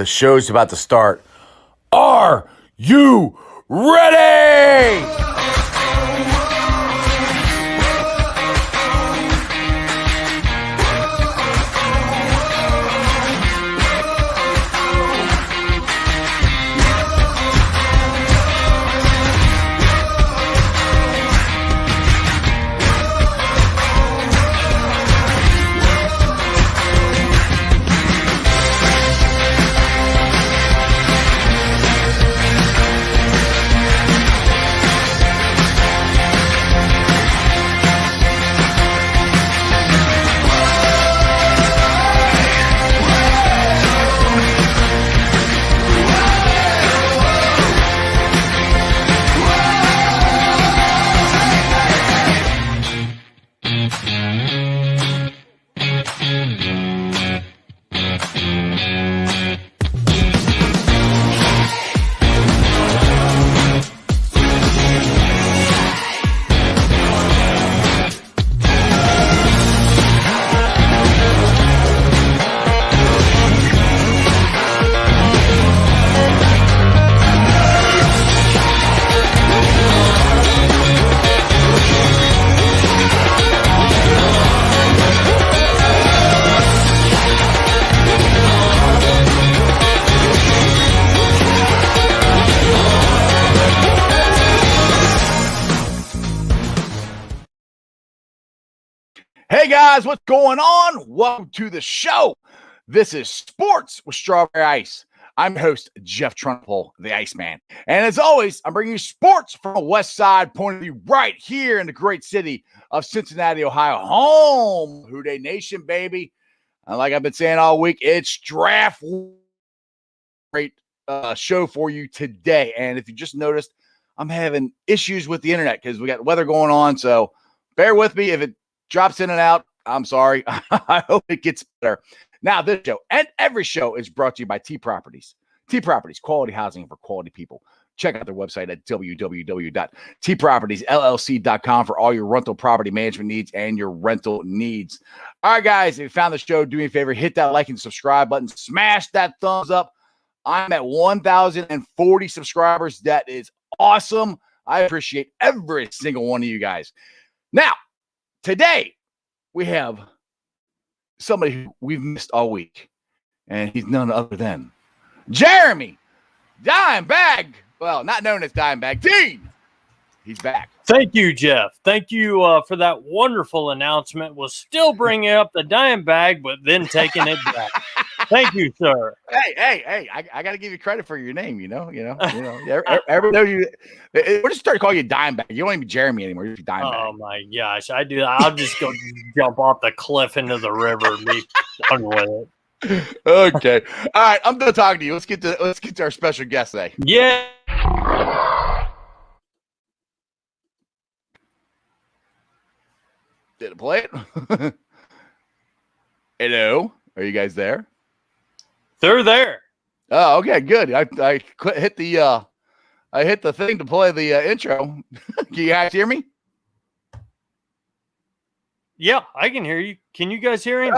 The show's about to start. Are you ready? Hey guys, what's going on? Welcome to the show. This is Sports with Strawberry Ice. I'm your host, Jeff Trunpole, the Iceman. And as always, I'm bringing you sports from a West Side point of view right here in the great city of Cincinnati, Ohio. Home, Houday Nation, baby. And like I've been saying all week, it's draft great show for you today. And if you just noticed, I'm having issues with the internet because we got weather going on. So bear with me if it drops in and out. I'm sorry. I hope it gets better. Now, this show and every show is brought to you by T Properties. T Properties, quality housing for quality people. Check out their website at www.tpropertiesllc.com for all your rental property management needs and your rental needs. All right, guys, if you found the show, do me a favor, hit that like and subscribe button. Smash that thumbs up. I'm at 1,040 subscribers. That is awesome. I appreciate every single one of you guys. Now, today, we have somebody who we've missed all week, and he's none other than Jeremy Dimebag. Well, not known as Dimebag Dean. He's back. Thank you, Jeff. Thank you for that wonderful announcement. We'll still bringing up the dime bag, but then taking it back. Thank you, sir. Hey! I got to give you credit for your name. You know. Everybody know you. We're just starting to call you Dimebag. You don't even be Jeremy anymore. You're Dimebag. Oh my gosh, I do. I'll just go jump off the cliff into the river and be done with it. Okay. All right. I'm done talking to you. Let's get to our special guest today. Yeah. Did it play it? Hello, are you guys there? They're there. Oh, okay, good. I hit the thing to play the intro. Can you guys hear me? Yeah, I can hear you. Can you guys hear him?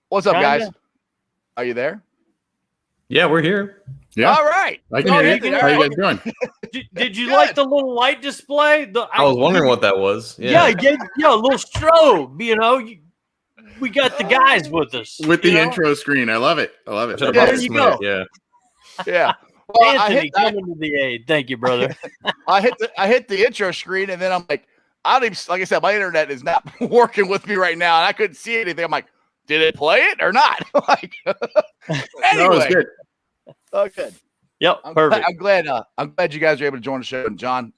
What's up, Kinda. guys? Are you there? Yeah, we're here. Yeah. All right. I can hear you. How you guys doing? Did you like the little light display? I was wondering what that was. Yeah, a little strobe. We got the guys with us. With the intro screen. I love it. There you go. Yeah. Yeah. Well, Anthony, coming to the aid. Thank you, brother. I hit the intro screen, and then I'm like, like I said, my internet is not working with me right now, and I couldn't see anything. I'm like, did it play it or not? Anyway. No, it's good. Oh, good. Yep, perfect. I'm glad you guys are able to join the show. And John,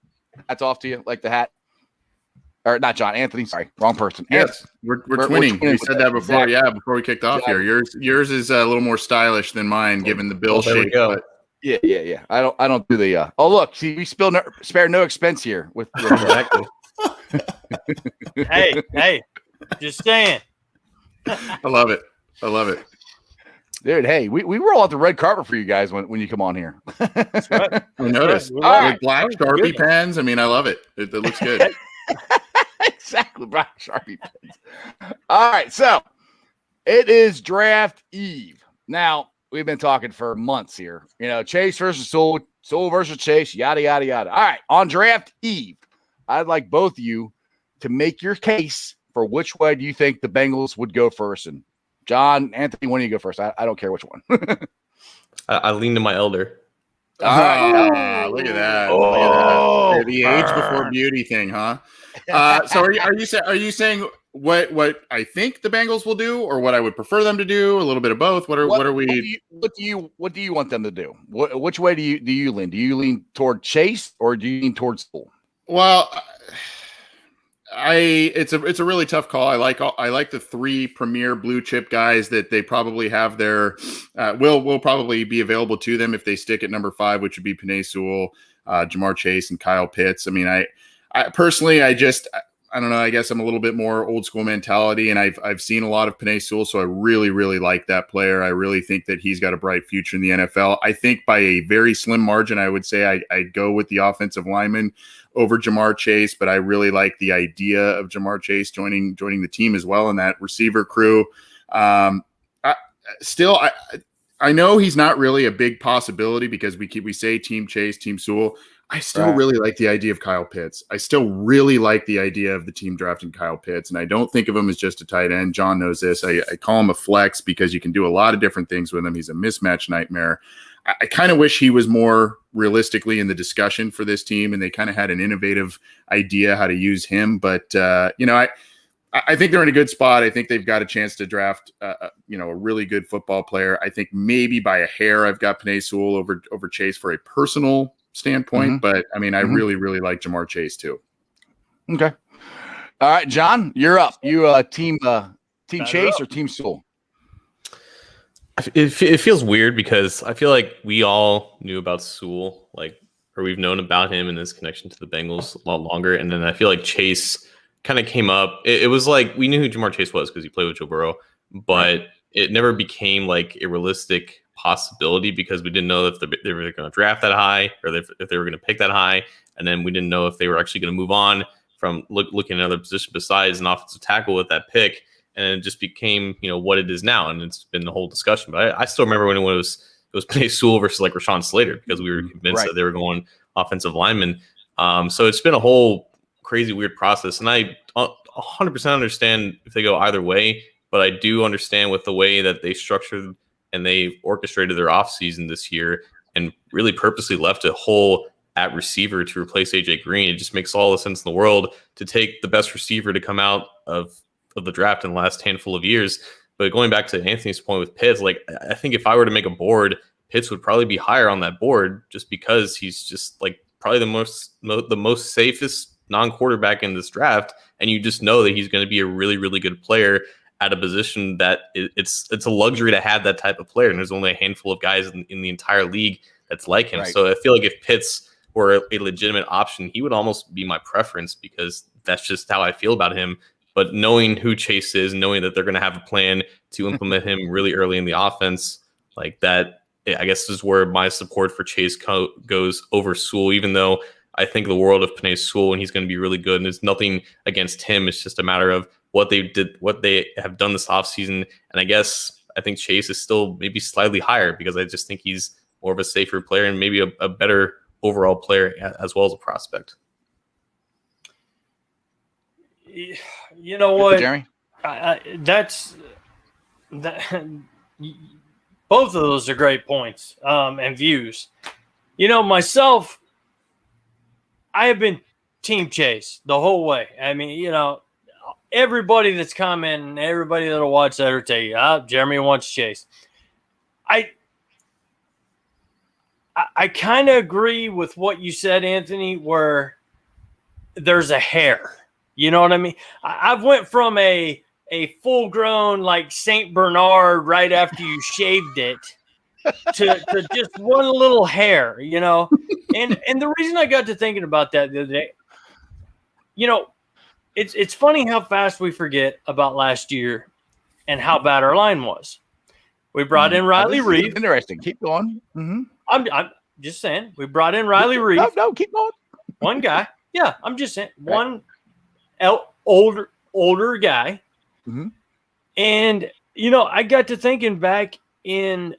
hats off to you, like the hat. Or not John, Anthony. Sorry, wrong person. Yes, we're twinning. We said that before. Exactly. Yeah, before we kicked off here. Yours is a little more stylish than mine, given the bill there we shape. go. But Yeah. I don't do the. Oh look, see, we spare no expense here with Exactly. Hey, just saying. I love it. Dude, hey, we roll out the red carpet for you guys when you come on here. That's right. I noticed. All right. With black Sharpie pens. I mean, I love it. It looks good. Exactly, black Sharpie pens. All right, so it is draft eve. Now, we've been talking for months here. You know, Chase versus Sewell, Sewell versus Chase, yada, yada, yada. All right, on draft eve, I'd like both of you to make your case for which way do you think the Bengals would go first. And John, Anthony, when do you go first? I don't care which one. I lean to my elder. All right. Look at that. Oh, Look at that. The age before burn. beauty thing, huh? So are you saying what I think the Bengals will do, or what I would prefer them to do? A little bit of both. What are we? What do you want them to do? Which way do you lean? Do you lean toward Chase or do you lean towards Sewell? Well, it's a really tough call. I like the three premier blue chip guys that they probably have their will probably be available to them if they stick at number 5, which would be Penei Sewell, Jamar Chase, and Kyle Pitts. I mean, I personally, I don't know. I guess I'm a little bit more old school mentality, and I've seen a lot of Penei Sewell, so I really, really like that player. I really think that he's got a bright future in the NFL. I think by a very slim margin, I would say I'd go with the offensive lineman over Jamar Chase, but I really like the idea of Jamar Chase joining the team as well in that receiver crew. I know he's not really a big possibility because we say Team Chase, Team Sewell. I still really like the idea of Kyle Pitts. I still really like the idea of the team drafting Kyle Pitts, and I don't think of him as just a tight end. John knows this. I call him a flex because you can do a lot of different things with him. He's a mismatch nightmare. I kind of wish he was more realistically in the discussion for this team, and they kind of had an innovative idea how to use him. But, I think they're in a good spot. I think they've got a chance to draft, a really good football player. I think maybe by a hair I've got Penei Sewell over Chase for a personal standpoint. But, I mean, I really, really like Jamar Chase too. Okay. All right, John, you're up. You team Chase or Team Sewell? It feels weird because I feel like we all knew about Sewell, or we've known about him and his connection to the Bengals a lot longer. And then I feel like Chase kind of came up. It was like we knew who Jamar Chase was because he played with Joe Burrow, but it never became like a realistic possibility because we didn't know if they were going to draft that high or if they were going to pick that high. And then we didn't know if they were actually going to move on from looking at another position besides an offensive tackle with that pick. And it just became, what it is now. And it's been the whole discussion. But I still remember when it was Penei Sewell versus like Rashawn Slater because we were convinced that they were going offensive linemen. So it's been a whole crazy, weird process. And I 100% understand if they go either way. But I do understand with the way that they structured and they orchestrated their offseason this year and really purposely left a hole at receiver to replace AJ Green. It just makes all the sense in the world to take the best receiver to come out of the draft in the last handful of years. But going back to Anthony's point with Pitts, I think if I were to make a board, Pitts would probably be higher on that board just because he's just probably the most safest non-quarterback in this draft. And you just know that he's going to be a really, really good player at a position that it's a luxury to have that type of player. And there's only a handful of guys in the entire league that's like him. Right. So I feel like if Pitts were a legitimate option, he would almost be my preference because that's just how I feel about him. But knowing who Chase is, knowing that they're going to have a plan to implement him really early in the offense, like that, I guess is where my support for Chase goes over Sewell, even though I think the world of Penei Sewell and he's going to be really good. And it's nothing against him. It's just a matter of what they have done this offseason. And I think Chase is still maybe slightly higher because I just think he's more of a safer player and maybe a better overall player as well as a prospect. You know what, Jeremy? Both of those are great points and views. Myself, I have been Team Chase the whole way. I mean, everybody that's commenting, everybody that'll watch that will tell you, Jeremy wants Chase. I kind of agree with what you said, Anthony, where there's a hair. You know what I mean? I've went from a full-grown like Saint Bernard right after you shaved it to just one little hair, And the reason I got to thinking about that the other day, it's funny how fast we forget about last year and how bad our line was. We brought in Riley Reid. Interesting. Keep going. Mm-hmm. I'm just saying we brought in Riley Reid. No, keep going. One guy. Yeah, I'm just saying one. Older guy. Mm-hmm. And, I got to thinking back in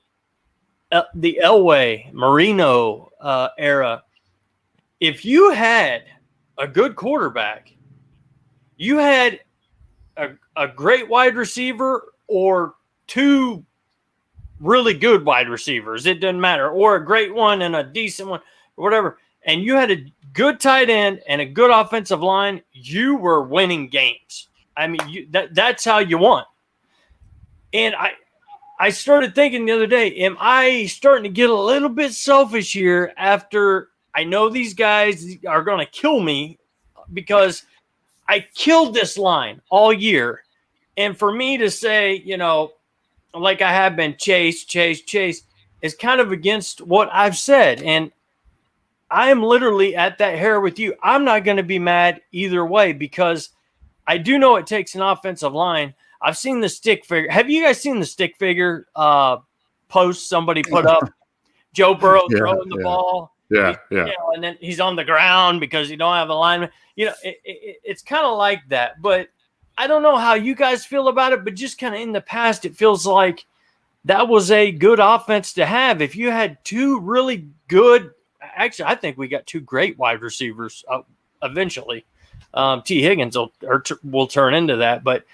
the Elway, Marino era, if you had a good quarterback, you had a great wide receiver or two really good wide receivers, it doesn't matter, or a great one and a decent one, or whatever, and you had a good tight end and a good offensive line, you were winning games. I mean, that's how you won. And I started thinking the other day, am I starting to get a little bit selfish here after I know these guys are going to kill me because I killed this line all year. And for me to say, like I have been chase, is kind of against what I've said. And I am literally at that hair with you. I'm not going to be mad either way because I do know it takes an offensive line. I've seen the stick figure. Have you guys seen the stick figure post somebody put up? Joe Burrow throwing the ball. Yeah. And then he's on the ground because you don't have a lineman. It's kind of like that. But I don't know how you guys feel about it, but just kind of in the past, it feels like that was a good offense to have. If you had two really good – actually, I think we got two great wide receivers eventually. T. Higgins will turn into that. But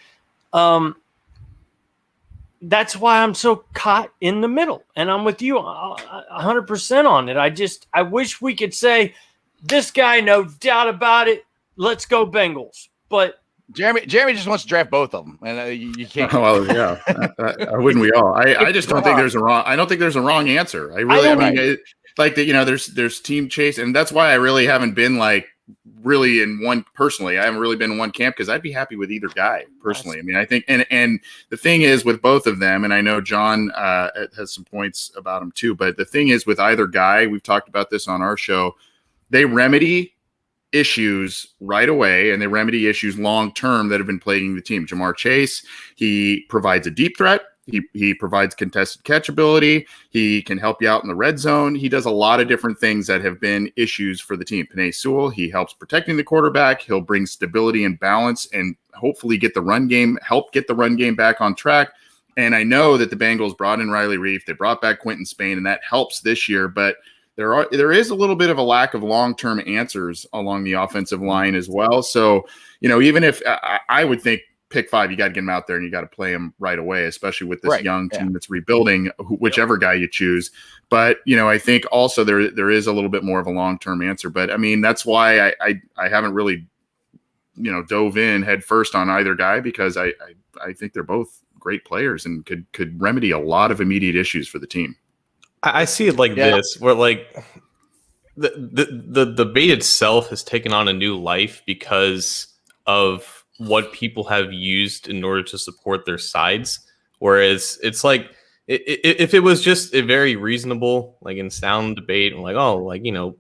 that's why I'm so caught in the middle. And I'm with you 100% on it. I wish we could say, this guy, no doubt about it, let's go Bengals. But Jeremy just wants to draft both of them, and you can't. Well, yeah, wouldn't we all? I just don't think there's a wrong. I don't think there's a wrong answer. There's team chase, and that's why I really haven't been like really in one personally. I haven't really been in one camp because I'd be happy with either guy personally. I mean, I think, and the thing is with both of them, and I know John has some points about them too. But the thing is with either guy, we've talked about this on our show. They remedy issues right away, and they remedy issues long term that have been plaguing the team. Jamar Chase, he provides a deep threat. He provides contested catch ability. He can help you out in the red zone. He does a lot of different things that have been issues for the team. Penei Sewell, he helps protecting the quarterback. He'll bring stability and balance and hopefully help get the run game back on track. And I know that the Bengals brought in Riley Reif. They brought back Quentin Spain, and that helps this year. But there is a little bit of a lack of long-term answers along the offensive line as well. So, even if I would think pick 5, you got to get him out there and you got to play him right away, especially with this young team that's rebuilding, whichever guy you choose. But, I think also there is a little bit more of a long-term answer. But I mean, that's why I haven't really, dove in head first on either guy, because I think they're both great players and could remedy a lot of immediate issues for the team. I see it like this, where like the debate itself has taken on a new life because of what people have used in order to support their sides. Whereas it's like, if it was just a very reasonable, like, and sound debate, and like,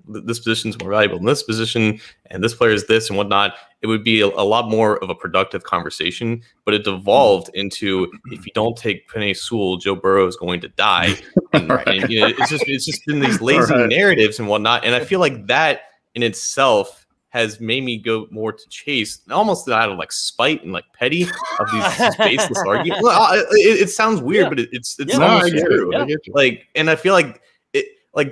this position's more valuable than this position, and this player is this and whatnot, it would be a lot more of a productive conversation. But it devolved into, if you don't take Penei Sewell, Joe Burrow is going to die. And it's just been these lazy narratives and whatnot. And I feel like that in itself has made me go more to Chase, almost out of like spite and like petty of these baseless arguments. It sounds weird, but it's almost true. Like, and I feel like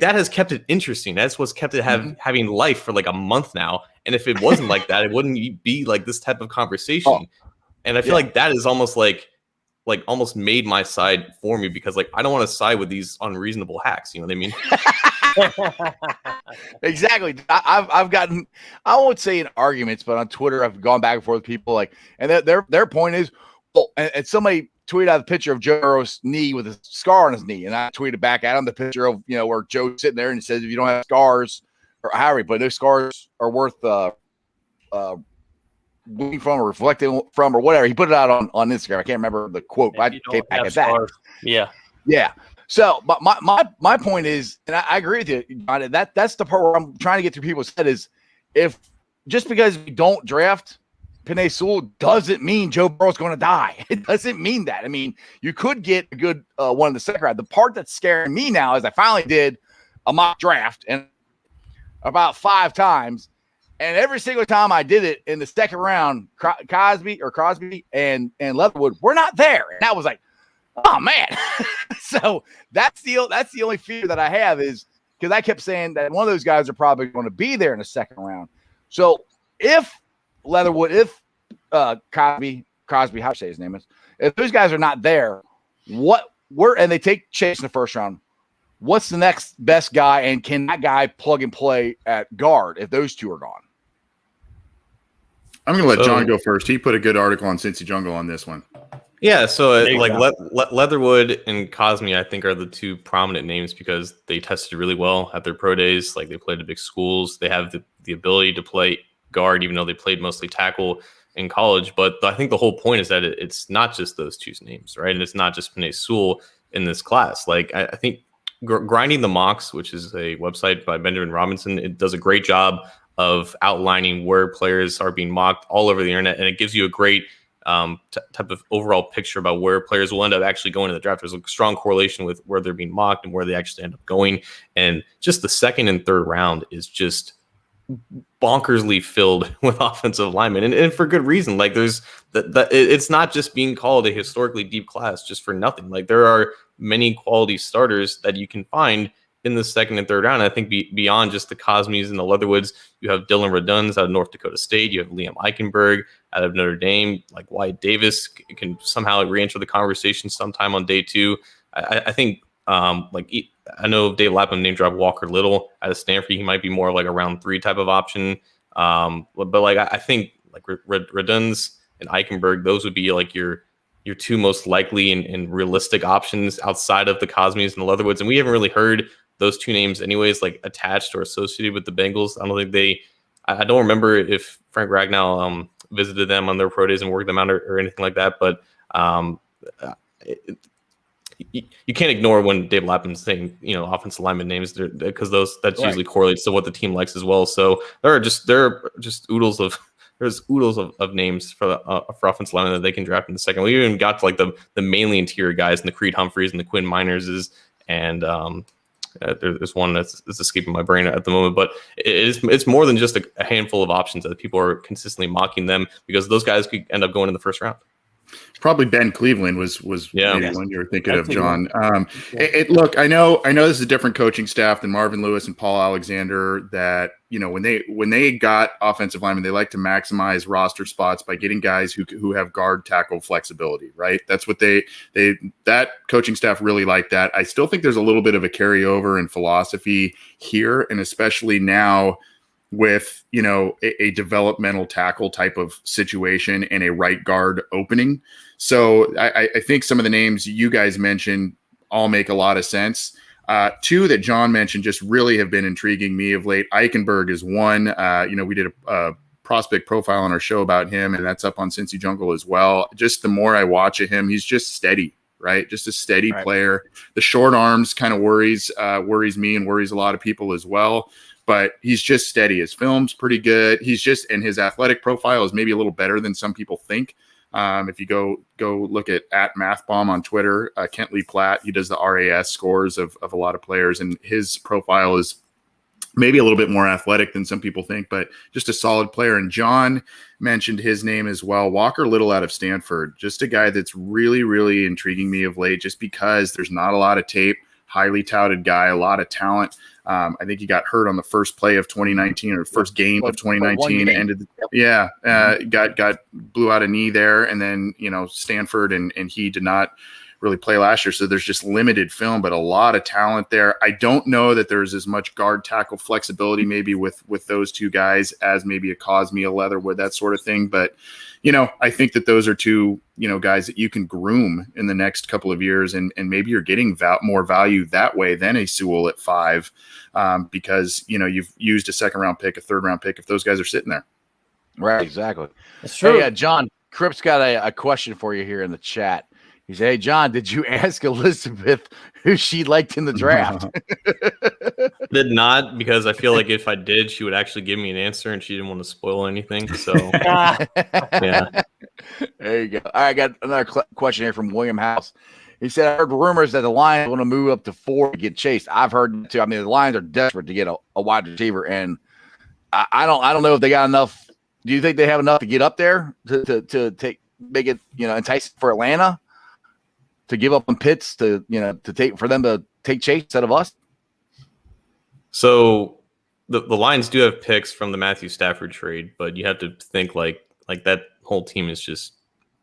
that has kept it interesting. That's what's kept it having life for like a month now. And if it wasn't like that, it wouldn't be like this type of conversation. And I feel like that is almost like almost made my side for me, because like I don't want to side with these unreasonable hacks. You know what I mean? Exactly. I've gotten, I won't say in arguments, but on Twitter I've gone back and forth with people like, and their point is, and somebody tweeted out the picture of Joe Burrow's knee with a scar on his knee, and I tweeted back at him the picture of where Joe's sitting there, and he says, if you don't have scars, or however, but those scars are worth bleeding from or reflecting from or whatever. He put it out on Instagram. I can't remember the quote, but I came back at that. Yeah. So, but my point is, and I agree with you, John, that's the part where I'm trying to get through people's head is, if just because we don't draft Penei Sewell doesn't mean Joe Burrow's going to die. It doesn't mean that. I mean, you could get a good one in the second round. The part that's scaring me now is I finally did a mock draft, and about 5 times, and every single time I did it in the second round, Crosby and Leatherwood were not there, and that was like, oh man. So that's the only fear that I have, is because I kept saying that one of those guys are probably going to be there in the second round. So if Leatherwood, if Cosby, how do you say his name is, if those guys are not there, and they take Chase in the first round, what's the next best guy, and can that guy plug and play at guard if those two are gone? I'm going to let John go first. He put a good article on Cincy Jungle on this one. Yeah, so Leatherwood and Cosme, I think, are the two prominent names because they tested really well at their pro days. Like, they played at big schools. They have the ability to play guard, even though they played mostly tackle in college. But I think the whole point is that it's not just those two names, right? And it's not just Penei Sewell in this class. Like, I think Grinding the Mocks, which is a website by Benjamin Robinson, it does a great job of outlining where players are being mocked all over the internet, and it gives you a great type of overall picture about where players will end up actually going in the draft. There's a strong correlation with where they're being mocked and where they actually end up going, and just the second and third round is just bonkersly filled with offensive linemen, and for good reason. Like, there's it's not just being called a historically deep class just for nothing. Like, there are many quality starters that you can find in the second and third round. I think beyond just the Cosmes and the Leatherwoods, you have Dylan Reduns out of North Dakota State. You have Liam Eichenberg out of Notre Dame. Like, Wyatt Davis can somehow re-enter the conversation sometime on day two. I think I know Dave Lapham name dropped Walker Little out of Stanford. He might be more like a round 3 type of option. But like, I think like Reduns and Eichenberg, those would be like your two most likely and realistic options outside of the Cosmes and the Leatherwoods. And we haven't really heard those two names anyways, like attached or associated with the Bengals. I don't remember if Frank Ragnow visited them on their pro days and worked them out or anything like that. But you can't ignore when Dave Lapham's saying, offensive lineman names, because that's usually correlates to what the team likes as well. So there are just oodles of names for offensive linemen that they can draft in the second. We even got to like the mainly interior guys, and the Creed Humphreys and the Quinn Minerses, and there's one that's escaping my brain at the moment. But it's more than just a handful of options that people are consistently mocking them, because those guys could end up going in the first round. Probably Ben Cleveland was maybe one you were thinking of, John. Look, I know this is a different coaching staff than Marvin Lewis and Paul Alexander. That when they got offensive linemen, they like to maximize roster spots by getting guys who have guard tackle flexibility. Right, that's what that coaching staff really like that. I still think there's a little bit of a carryover in philosophy here, and especially now with a developmental tackle type of situation and a right guard opening. So I think some of the names you guys mentioned all make a lot of sense. Two that John mentioned just really have been intriguing me of late. Eichenberg is one. We did a prospect profile on our show about him, and that's up on Cincy Jungle as well. Just the more I watch of him, he's just steady, right? Just a steady player. The short arms kind of worries me and worries a lot of people as well. But he's just steady. His film's pretty good. And his athletic profile is maybe a little better than some people think. If you go look at MathBomb on Twitter, Kent Lee Platt, he does the RAS scores of a lot of players, and his profile is maybe a little bit more athletic than some people think, but just a solid player. And John mentioned his name as well, Walker Little out of Stanford, just a guy that's really, really intriguing me of late, just because there's not a lot of tape. Highly touted guy, a lot of talent. I think he got hurt on the first play of 2019 or first game of 2019. Blew out a knee there, and then Stanford and he did not really play last year. So there's just limited film, but a lot of talent there. I don't know that there's as much guard tackle flexibility maybe with those two guys as maybe a Cosme, a Leatherwood, that sort of thing. But I think that those are two, guys that you can groom in the next couple of years, and maybe you're getting more value that way than a Sewell at 5, because, you've used a second round pick, a third round pick, if those guys are sitting there. Right. Exactly. That's true. Hey, John Cripp's got a question for you here in the chat. He said, "Hey, John, did you ask Elizabeth who she liked in the draft?" Did not, because I feel like if I did, she would actually give me an answer, and she didn't want to spoil anything. So, yeah. There you go. All right, I got another question here from William House. He said, "I heard rumors that the Lions want to move up to 4 to get Chase." I've heard that too. I mean, the Lions are desperate to get a wide receiver, and I don't know if they got enough. Do you think they have enough to get up there to make it enticing for Atlanta? to give up on Pitts to them to take Chase instead of us? So the Lions do have picks from the Matthew Stafford trade, but you have to think like that whole team is just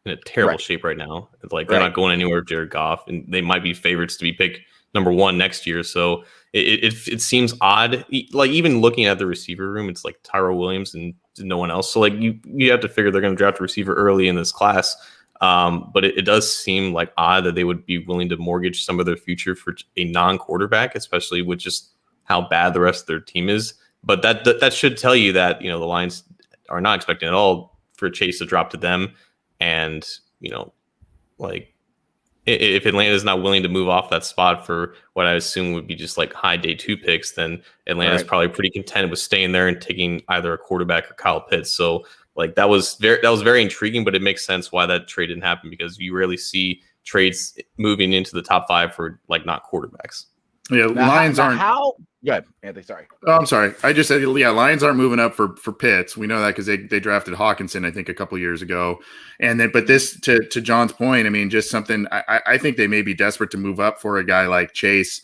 in a terrible shape right now. It's like they're not going anywhere with Jared Goff, and they might be favorites to be picked number 1 next year. So it seems odd. Like even looking at the receiver room, it's like Tyrell Williams and no one else. So like you have to figure they're going to draft a receiver early in this class. But it does seem like odd that they would be willing to mortgage some of their future for a non-quarterback, especially with just how bad the rest of their team is. But that should tell you that, the Lions are not expecting at all for Chase to drop to them. And, like if Atlanta is not willing to move off that spot for what I assume would be just like high day 2 picks, then Atlanta is probably pretty content with staying there and taking either a quarterback or Kyle Pitts. So like that was very intriguing, but it makes sense why that trade didn't happen, because you rarely see trades moving into the top 5 for like not quarterbacks. Yeah, Lions aren't. Go ahead, Anthony. Sorry. Oh, I'm sorry. I just said, Lions aren't moving up for Pitts. We know that because they drafted Hawkinson, I think, a couple years ago. And then, but this, to John's point, I mean, just something. I think they may be desperate to move up for a guy like Chase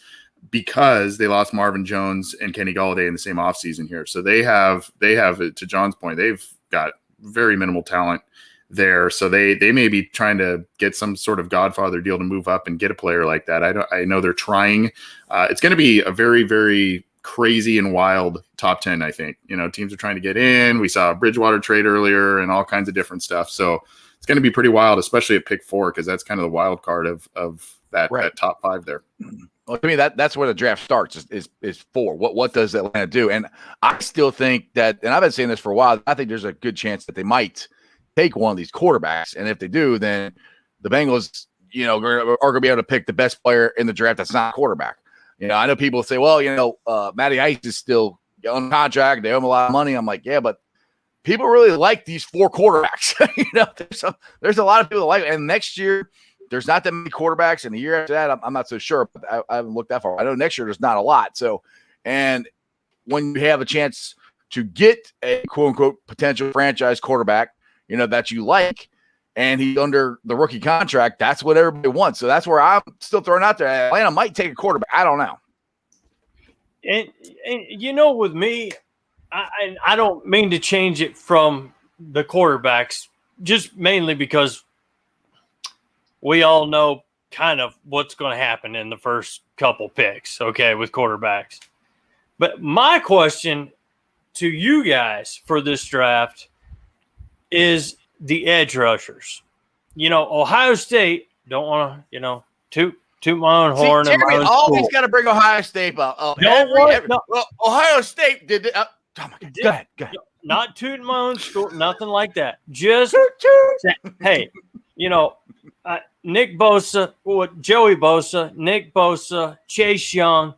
because they lost Marvin Jones and Kenny Golladay in the same offseason here. So they have, to John's point, they've got very minimal talent there. So they may be trying to get some sort of Godfather deal to move up and get a player like that. I know they're trying. It's going to be a very, very crazy and wild top 10, I think. Teams are trying to get in. We saw a Bridgewater trade earlier and all kinds of different stuff. So it's going to be pretty wild, especially at pick 4, because that's kind of the wild card of that top 5 there. Well, to me, that's where the draft starts is 4. What does Atlanta do? And I still think that, and I've been saying this for a while, I think there's a good chance that they might take one of these quarterbacks. And if they do, then the Bengals, are going to be able to pick the best player in the draft that's not a quarterback. I know people say, well, Matty Ice is still on contract. They owe him a lot of money. I'm like, yeah, but people really like these 4 quarterbacks. There's a lot of people that like it. And next year, there's not that many quarterbacks. And the year after that, I'm not so sure. But I haven't looked that far. I know next year there's not a lot. So, and when you have a chance to get a quote-unquote potential franchise quarterback, that you like, and he's under the rookie contract, that's what everybody wants. So that's where I'm still throwing out there. Atlanta might take a quarterback. I don't know. And with me, I don't mean to change it from the quarterbacks, just mainly because we all know kind of what's going to happen in the first couple picks, okay, with quarterbacks. But my question to you guys for this draft is the edge rushers. Ohio State, don't want to, toot my own horn. See, Jeremy always got to bring Ohio State up. Well, Ohio State did it. Oh my God. Go ahead. Not tooting my own school, nothing like that. Just hey, Nick Bosa, Joey Bosa, Nick Bosa, Chase Young,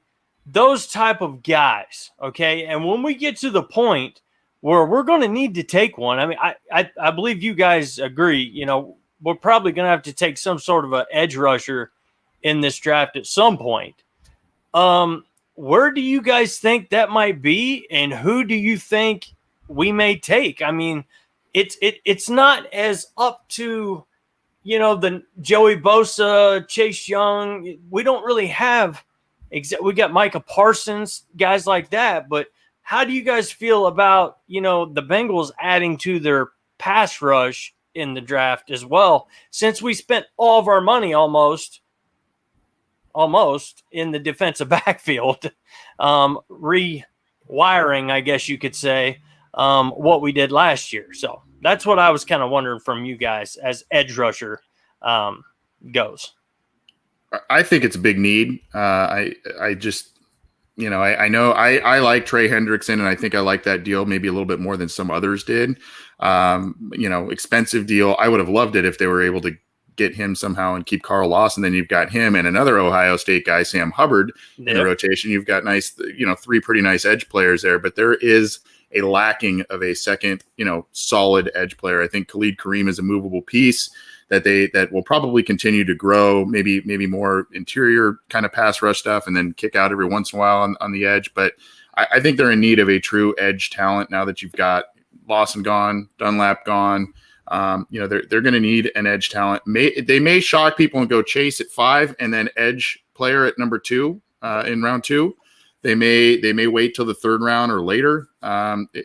those type of guys. Okay, and when we get to the point where we're going to need to take one. I mean, I believe you guys agree. We're probably going to have to take some sort of an edge rusher in this draft at some point. Where do you guys think that might be, and who do you think we may take? I mean, it's not as up to the Joey Bosa, Chase Young. We don't really have we got Micah Parsons, guys like that, but how do you guys feel about, the Bengals adding to their pass rush in the draft as well, since we spent all of our money almost in the defensive backfield, rewiring, I guess you could say, what we did last year. So that's what I was kind of wondering from you guys as edge rusher goes. I think it's a big need. I know I like Trey Hendrickson, and I think I like that deal maybe a little bit more than some others did. Expensive deal. I would have loved it if they were able to get him somehow and keep Carl Lawson. Then you've got him and another Ohio State guy, Sam Hubbard, in the rotation. You've got nice, 3 pretty nice edge players there, but there is a lacking of a second, solid edge player. I think Khalid Kareem is a movable piece that will probably continue to grow, maybe more interior kind of pass rush stuff, and then kick out every once in a while on the edge. But I think they're in need of a true edge talent now that you've got Lawson gone, Dunlap gone, They're going to need an edge talent. They may shock people and go Chase at 5 and then edge player at number 2 in round 2. They may wait till the 3rd round or later.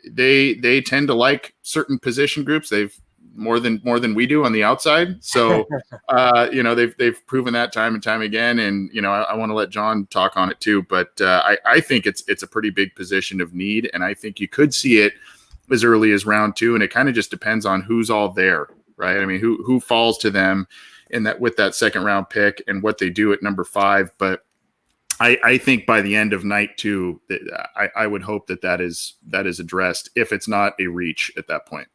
They tend to like certain position groups. They've more than we do on the outside. So they've proven that time and time again. And I want to let John talk on it too. But I think it's a pretty big position of need, and I think you could see it as early as round 2. And it kind of just depends on who's all there, right? I mean, who falls to them in that with that 2nd round pick and what they do at number 5. But I think by the end of night 2, I would hope that is addressed if it's not a reach at that point.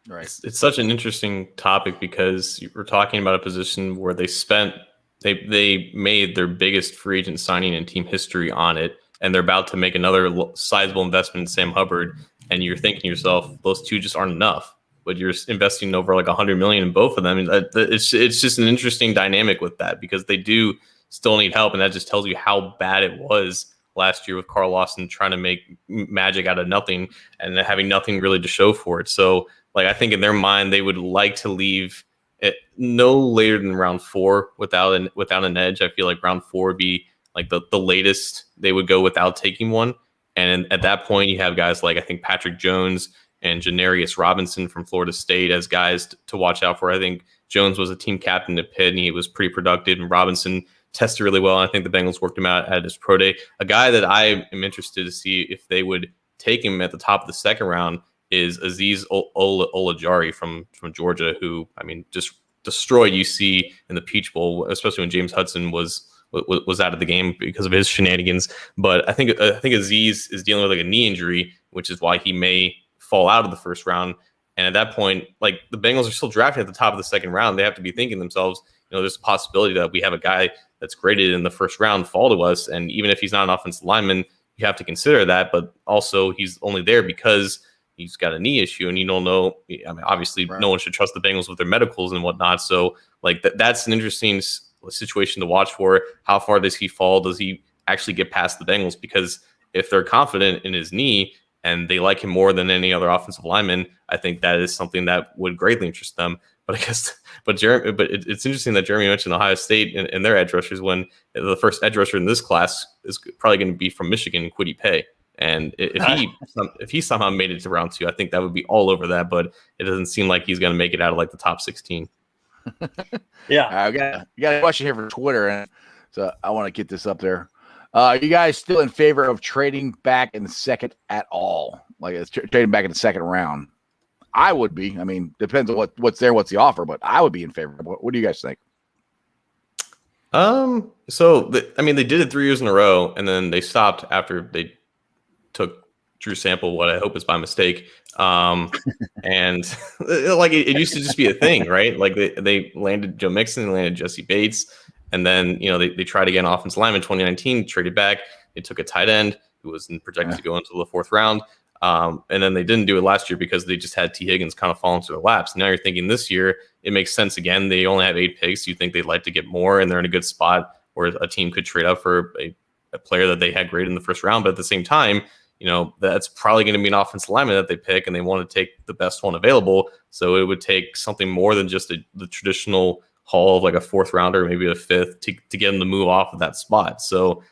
Right. It's such an interesting topic because we're talking about a position where they made their biggest free agent signing in team history on it, and they're about to make another sizable investment in Sam Hubbard, and you're thinking to yourself, those two just aren't enough. But you're investing over like $100 million in both of them. It's just an interesting dynamic with that because they do still need help, and that just tells you how bad it was last year with Carl Lawson trying to make magic out of nothing and having nothing really to show for it. So, like, I think in their mind they would like to leave it no later than round 4 without an edge. I feel like round 4 would be like the latest they would go without taking one. And at that point, you have guys like I think Patrick Jones and Janarius Robinson from Florida State as guys to watch out for. I think Jones was a team captain at Pitt, and he was pretty productive, and Robinson tested really well. I think the Bengals worked him out at his pro day. A guy that I am interested to see if they would take him at the top of the 2nd round is Azeez Olajari from Georgia, who, I mean, just destroyed UC in the Peach Bowl, especially when James Hudson was out of the game because of his shenanigans. But I think Azeez is dealing with like a knee injury, which is why he may fall out of the 1st round. And at that point, like the Bengals are still drafting at the top of the 2nd round. They have to be thinking to themselves, there's a possibility that we have a guy that's graded in the 1st round fall to us. And even if he's not an offensive lineman, you have to consider that. But also he's only there because he's got a knee issue, and you don't know. I mean, obviously, right. No one should trust the Bengals with their medicals and whatnot. So, like that's an interesting situation to watch for. How far does he fall? Does he actually get past the Bengals? Because if they're confident in his knee and they like him more than any other offensive lineman, I think that is something that would greatly interest them. But I guess, it's interesting that Jeremy mentioned Ohio State and their edge rushers when the first edge rusher in this class is probably going to be from Michigan, Kwity Paye. And if he somehow made it to round 2, I think that would be all over that. But it doesn't seem like he's going to make it out of like the top 16. Yeah, I got a question here from Twitter, and so I want to get this up there. Are you guys still in favor of trading back in the 2nd at all? Like it's trading back in the 2nd round? I would be. I mean, depends on what's there, what's the offer, but I would be in favor. What do you guys think? They did it 3 years in a row, and then they stopped after they took Drew Sample, what I hope is by mistake. And like it used to just be a thing, right? Like they landed Joe Mixon, they landed Jesse Bates, and then they tried again offensive lineman in 2019, traded back. They took a tight end who was projected to go into the 4th round. And then they didn't do it last year because they just had T. Higgins kind of fall into their laps. Now you're thinking this year, it makes sense again. They only have 8 picks. You think they'd like to get more, and they're in a good spot where a team could trade up for a player that they had graded in the 1st round. But at the same time, that's probably going to be an offensive lineman that they pick, and they want to take the best one available. So it would take something more than just the traditional haul of like a 4th rounder, maybe a 5th to get them to move off of that spot. So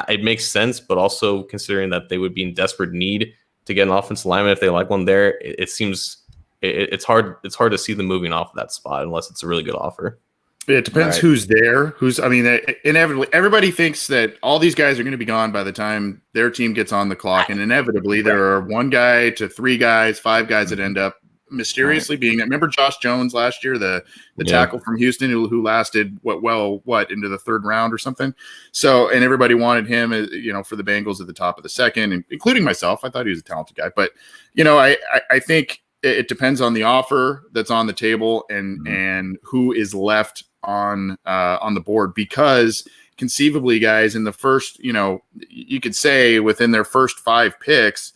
it makes sense, but also considering that they would be in desperate need to get an offensive lineman if they like one there, it seems it's hard to see them moving off of that spot unless it's a really good offer. It depends who's there. Inevitably, everybody thinks that all these guys are going to be gone by the time their team gets on the clock. And inevitably, there are 1 guy to 3 guys, 5 guys that end up mysteriously being. Remember Josh Jones last year, the tackle from Houston who lasted into the 3rd round or something. So, and everybody wanted him, for the Bengals at the top of the 2nd, including myself. I thought he was a talented guy, but I think it depends on the offer that's on the table and who is left on the board, because conceivably, guys, in the first, you could say within their first 5 picks,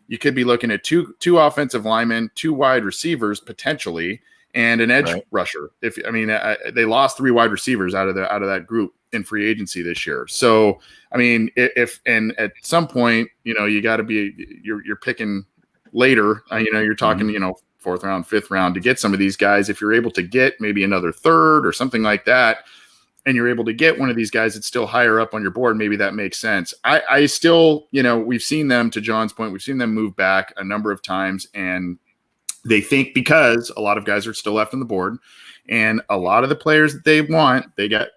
you could be looking at two offensive linemen, 2 wide receivers potentially, and an edge rusher. They lost 3 wide receivers out of that group in free agency this year. So, I mean, if at some point, you got to be you're picking later. You're talking, fourth round, fifth round to get some of these guys. If you're able to get maybe another third or something like that, and you're able to get one of these guys that's still higher up on your board, maybe that makes sense. I still, we've seen them, to John's point, we've seen them move back a number of times, and they think because a lot of guys are still left on the board and a lot of the players that they want, they get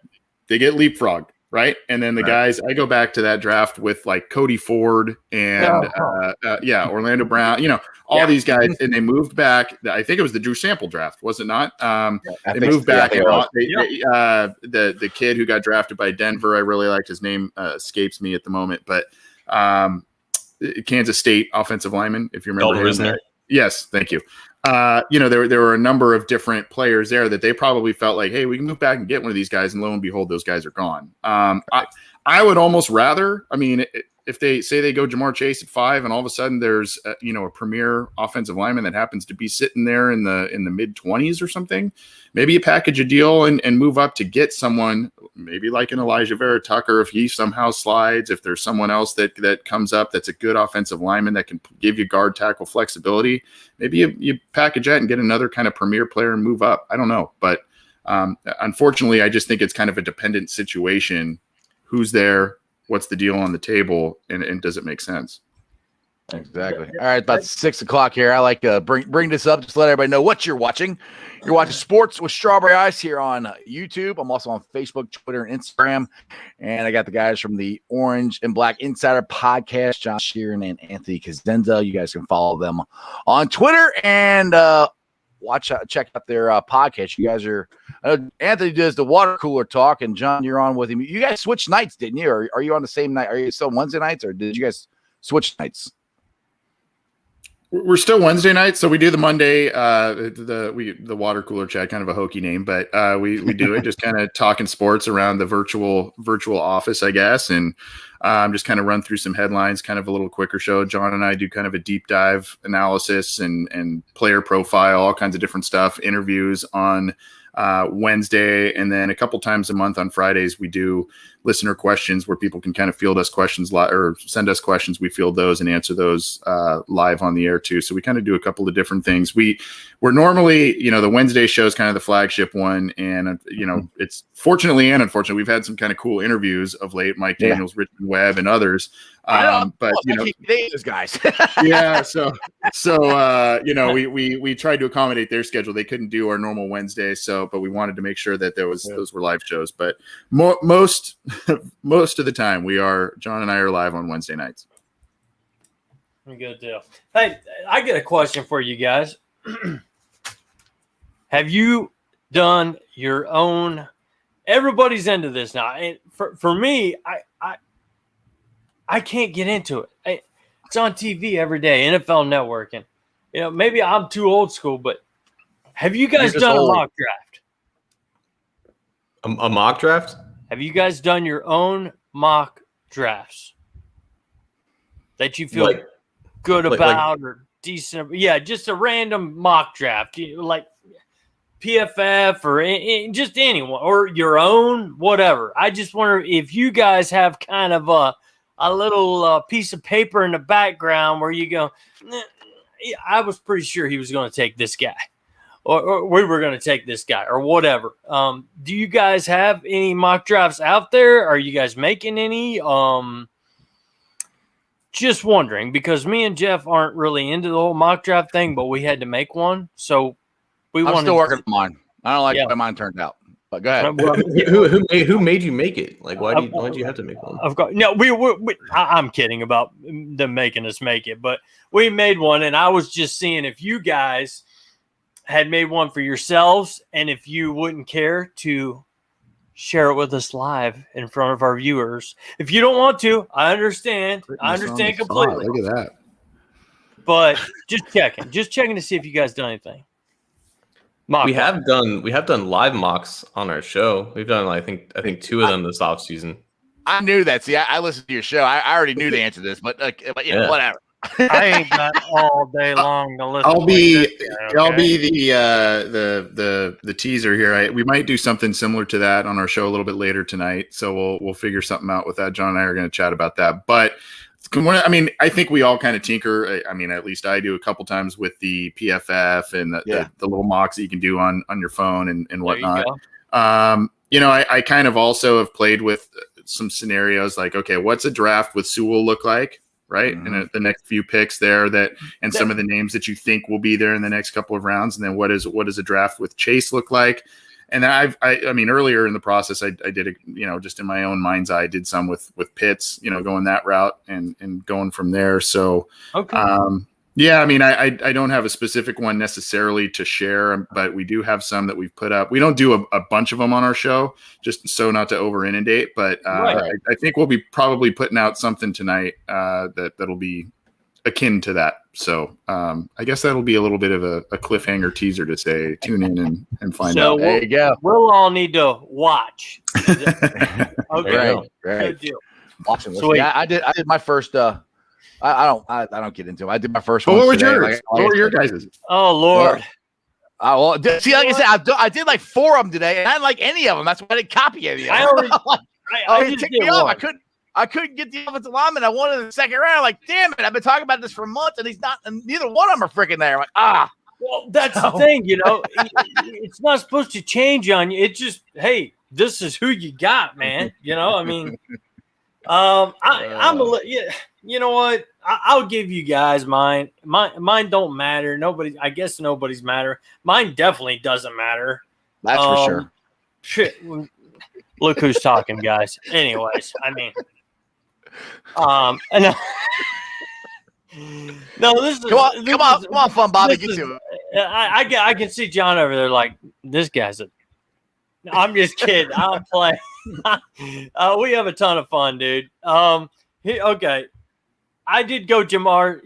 leapfrogged. Right. And then the guys, I go back to that draft with like Cody Ford and Orlando Brown, all these guys, and they moved back. I think it was the Drew Sample draft, was it not? They moved back. The kid who got drafted by Denver, I really liked. His name escapes me at the moment, but Kansas State offensive lineman, if you remember him. Yes, thank you. There were a number of different players there that they probably felt like, hey, we can move back and get one of these guys, and lo and behold, those guys are gone. I would almost rather, if they say they go Jamar Chase at 5, and all of a sudden there's a premier offensive lineman that happens to be sitting there in the mid 20s or something, maybe you package a deal and move up to get someone, maybe like an Elijah Vera Tucker, if he somehow slides, if there's someone else that comes up that's a good offensive lineman that can give you guard tackle flexibility, maybe you package that and get another kind of premier player and move up. I don't know, but unfortunately, I just think it's kind of a dependent situation. Who's there? What's the deal on the table, and does it make sense? Exactly. All right, about 6 o'clock here. I like to bring this up, just let everybody know what you're watching. You're watching Sports with Strawberry Ice here on YouTube. I'm also on Facebook, Twitter, and Instagram. And I got the guys from the Orange and Black Insider podcast, John Sheeran and Anthony Cosenza. You guys can follow them on Twitter and check out their podcast. You guys are Anthony does the water cooler talk, and John, you're on with him. You guys switched nights, didn't you? Or are you on the same night? Are you still Wednesday nights, or did you guys switch nights? We're still Wednesday nights, so we do the Monday, the water cooler chat, kind of a hokey name, but we do it just kind of talking sports around the virtual office, I guess, and just kind of run through some headlines, kind of a little quicker show. John and I do kind of a deep dive analysis and player profile, all kinds of different stuff, interviews on Wednesday, and then a couple times a month on Fridays we do listener questions where people can kind of field us questions or send us questions. We field those and answer those live on the air too. So we kind of do a couple of different things. We're normally, the Wednesday show is kind of the flagship one, and it's fortunately and unfortunately we've had some kind of cool interviews of late. Mike Daniels, Richard Webb, and others. But those guys. Yeah, so we tried to accommodate their schedule. They couldn't do our normal Wednesday, but we wanted to make sure that those were live shows. But most of the time, John and I are live on Wednesday nights. Good deal. Hey, I get a question for you guys. Have you done your own? Everybody's into this now. And for me, I can't get into it. It's on TV every day, NFL Network, and maybe I'm too old school, but have you guys done a mock draft? A mock draft? Have you guys done your own mock drafts that you feel good about or decent? Yeah, just a random mock draft, like PFF or just anyone or your own, whatever. I just wonder if you guys have kind of a little piece of paper in the background where you go, I was pretty sure he was going to take this guy. Or we were going to take this guy or whatever. Do you guys have any mock drafts out there? Are you guys making any? Just wondering, because me and Jeff aren't really into the whole mock draft thing, but we had to make one. So I'm still working on mine. I don't like how mine turned out. But go ahead. Who made you make it? Like, why did you have to make one? I'm kidding about them making us make it, but we made one, and I was just seeing if you guys had made one for yourselves, and if you wouldn't care to share it with us live in front of our viewers. If you don't want to, I understand. I understand completely. Look at that. But just checking to see if you guys done anything. We have done live mocks on our show. We've done I think 2 of them this off season. I knew that. See, I listened to your show. I already knew the answer to this, but whatever. I ain't got all day long to listen. I'll be the teaser here. We might do something similar to that on our show a little bit later tonight. So we'll figure something out with that. John and I are going to chat about that. But I mean, I think we all kind of tinker. I mean, at least I do a couple times with the PFF and the little mocks that you can do on your phone and whatnot. I kind of also have played with some scenarios like, okay, what's a draft with Sewell look like, right? Mm-hmm. And the next few picks there some of the names that you think will be there in the next couple of rounds. And then what does a draft with Chase look like? And I mean, earlier in the process, I did it, just in my own mind's eye, I did some with Pitts, going that route and going from there. So, okay. Yeah, I mean, I don't have a specific one necessarily to share, but we do have some that we've put up. We don't do a bunch of them on our show, just so not to over inundate. But I think we'll be probably putting out something tonight that'll be akin to that. So I guess that'll be a little bit of a cliffhanger teaser to say tune in and find out. There you go. We'll all need to watch. Okay, right. Good deal. Awesome. Yeah, I did my first. I don't get into it. I did my first one. What were yours? What were your guys's? Oh Lord. See, like I said, I did like 4 of them today, and I didn't like any of them. That's why I didn't copy any of them. I it ticked me off. I couldn't get the offensive lineman I wanted in the second round. Like, damn it! I've been talking about this for months, and he's not. And neither one of them are freaking there. I'm like, Well, that's the thing, it's not supposed to change on you. It just, hey, this is who you got, man. I mean, I'm a you know what? I'll give you guys mine. Mine don't matter. I guess nobody's matter. Mine definitely doesn't matter. that's for sure. Shit. Look who's talking, guys. Anyways, I mean, no, this is come on, fun Bobby, get to it. I can see John over there like this guy's I'm just kidding. I'm playing. We have a ton of fun, dude. Okay. I did go Jamar,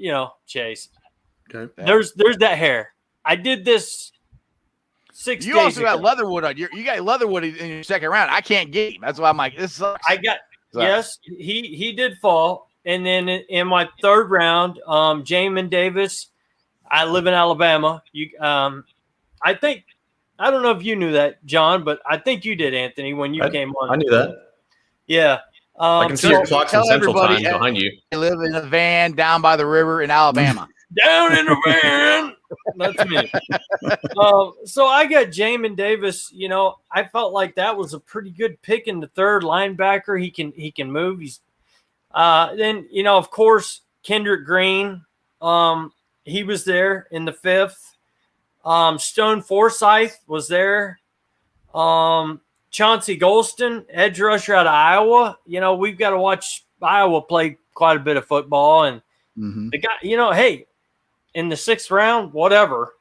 Chase. Okay. There's that hair. I did this 6 days ago. You also got Leatherwood on you got Leatherwood in your second round. I can't get him. That's why I'm like, this sucks. Yes, he did fall. And then in my third round, Jamin Davis. I live in Alabama. I don't know if you knew that, John, but I think you did, Anthony, when you came on. I knew that. Yeah. I can see your clocks in Central Time behind you. I live in a van down by the river in Alabama. Down in the van. That's me. So I got Jamin Davis. I felt like that was a pretty good pick in the third linebacker. He can move. He's then of course Kendrick Green. He was there in the 5th. Stone Forsythe was there. Chauncey Golston, edge rusher out of Iowa. We've got to watch Iowa play quite a bit of football. And the guy, hey, in the 6th round, whatever.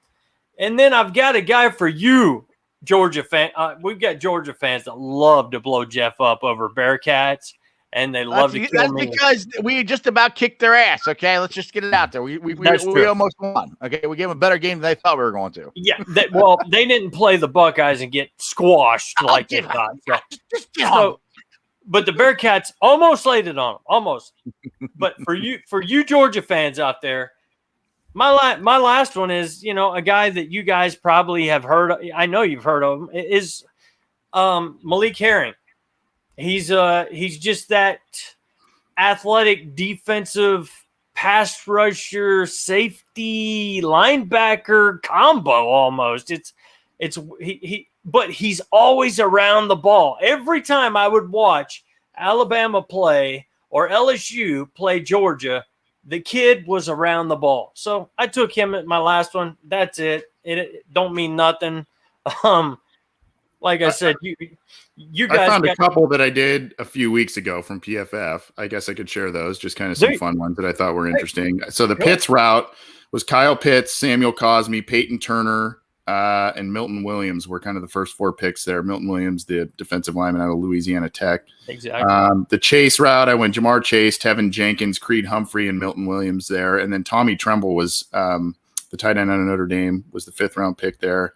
And then I've got a guy for you, Georgia fan. We've got Georgia fans that love to blow Jeff up over Bearcats. And they love to kill me. That's because we just about kicked their ass. Okay, let's just get it out there. We almost won. Okay, we gave them a better game than they thought we were going to. Yeah, they didn't play the Buckeyes and get squashed like they thought. So, but the Bearcats almost laid it on them, almost. But for you Georgia fans out there, my last one is a guy that you guys probably have heard of. I know you've heard of him. Is Malik Herring. He's just that athletic defensive pass rusher, safety, linebacker combo almost. But he's always around the ball. Every time I would watch Alabama play or LSU play Georgia, the kid was around the ball. So I took him at my last one. That's it. It don't mean nothing. Like I said, you guys. I found a couple that I did a few weeks ago from PFF. I guess I could share those. Just kind of some fun ones that I thought were interesting. So the Pitts route was Kyle Pitts, Samuel Cosme, Peyton Turner, and Milton Williams were kind of the first 4 picks there. Milton Williams, the defensive lineman out of Louisiana Tech. Exactly. The Chase route, I went Jamar Chase, Tevin Jenkins, Creed Humphrey, and Milton Williams there. And then Tommy Tremble was the tight end out of Notre Dame, was the 5th round pick there.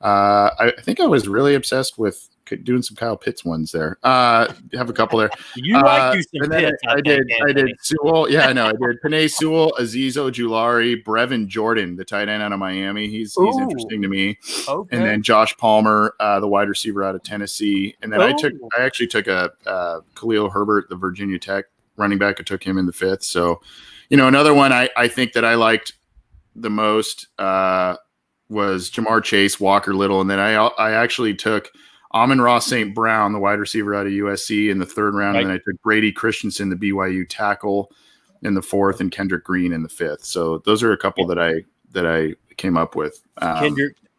I think I was really obsessed with doing some Kyle Pitts ones there. Have a couple there. You like you some Pitts. I did Sewell. Yeah, I know. I did Penei Sewell, Azeez Ojulari, Brevin Jordan, the tight end out of Miami. He's interesting to me. Okay. And then Josh Palmer, the wide receiver out of Tennessee. And then I actually took a Khalil Herbert, the Virginia Tech running back. I took him in the 5th. So, another one I think that I liked the most was Jamar Chase, Walker Little, and then I actually took Amon-Ra St. Brown, the wide receiver out of USC, in the 3rd round, and then I took Brady Christensen, the BYU tackle, in the 4th, and Kendrick Green in the 5th. So those are a couple that I came up with.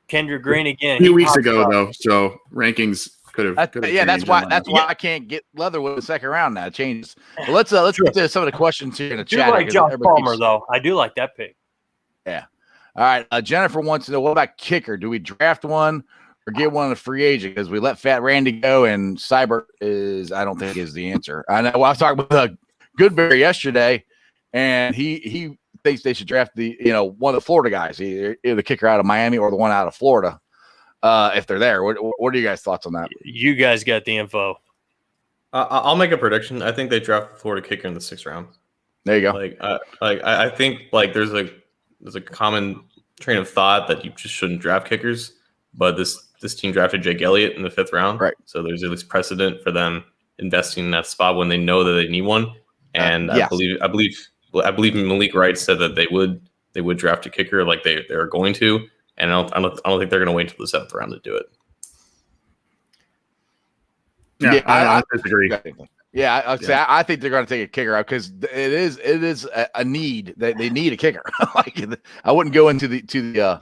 Kendrick Green again. A few weeks ago, though, so rankings could have. That's why I can't get Leatherwood in the 2nd round now. It changes. But let's get to some of the questions here in the chat. I like Josh Palmer, though. I do like that pick. Yeah. All right. Jennifer wants to know, what about kicker? Do we draft one or get one of the free agent? Because we let Fat Randy go, and Seibert I don't think is the answer. I know. I was talking with Goodberry yesterday, and he thinks they should draft one of the Florida guys, either the kicker out of Miami or the one out of Florida, if they're there. What are you guys' thoughts on that? You guys got the info. I'll make a prediction. I think they draft the Florida kicker in the 6th round. There you go. I think there's a common train of thought that you just shouldn't draft kickers, but this team drafted Jake Elliott in the 5th round, right? So there's at least precedent for them investing in that spot when they know that they need one. And yes. I believe Malik Wright said that they would draft a kicker, like they're going to, and I don't think they're going to wait until the 7th round to do it. Yeah, I disagree. Yeah, I think they're going to take a kicker out because it is a need that they need a kicker. I wouldn't go into the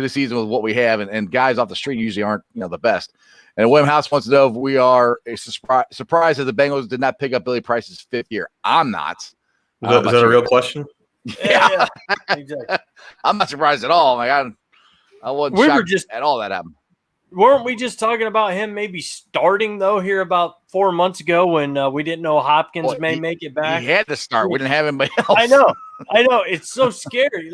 season with what we have, and guys off the street usually aren't the best. And William House wants to know if we are surprised that the Bengals did not pick up Billy Price's 5th year. I'm not. Is that a real question? Yeah, exactly. I'm not surprised at all. I wasn't shocked at all that happened. Weren't we just talking about him maybe starting, though, here about 4 months ago when we didn't know Hopkins may make it back? He had to start. We didn't have anybody else. I know. It's so scary.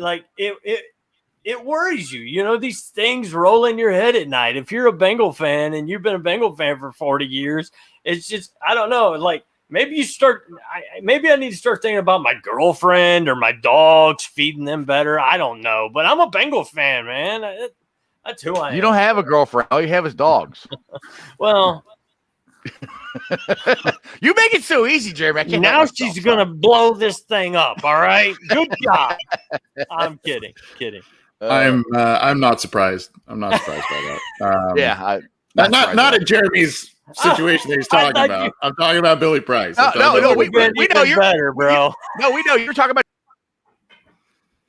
It worries you. These things roll in your head at night. If you're a Bengal fan and you've been a Bengal fan for 40 years, it's just, I don't know. Maybe I need to start thinking about my girlfriend or my dogs, feeding them better. I don't know. But I'm a Bengal fan, man. That's who I am. You don't have a girlfriend. All you have is dogs. Well, you make it so easy, Jeremy. Now she's going to blow this thing up. All right. Good job. I'm kidding. I'm not surprised. I'm not surprised by that. Not at Jeremy's situation that he's talking about. I'm talking about Billy Price. No, we know you're better, bro. No, we know you're talking about.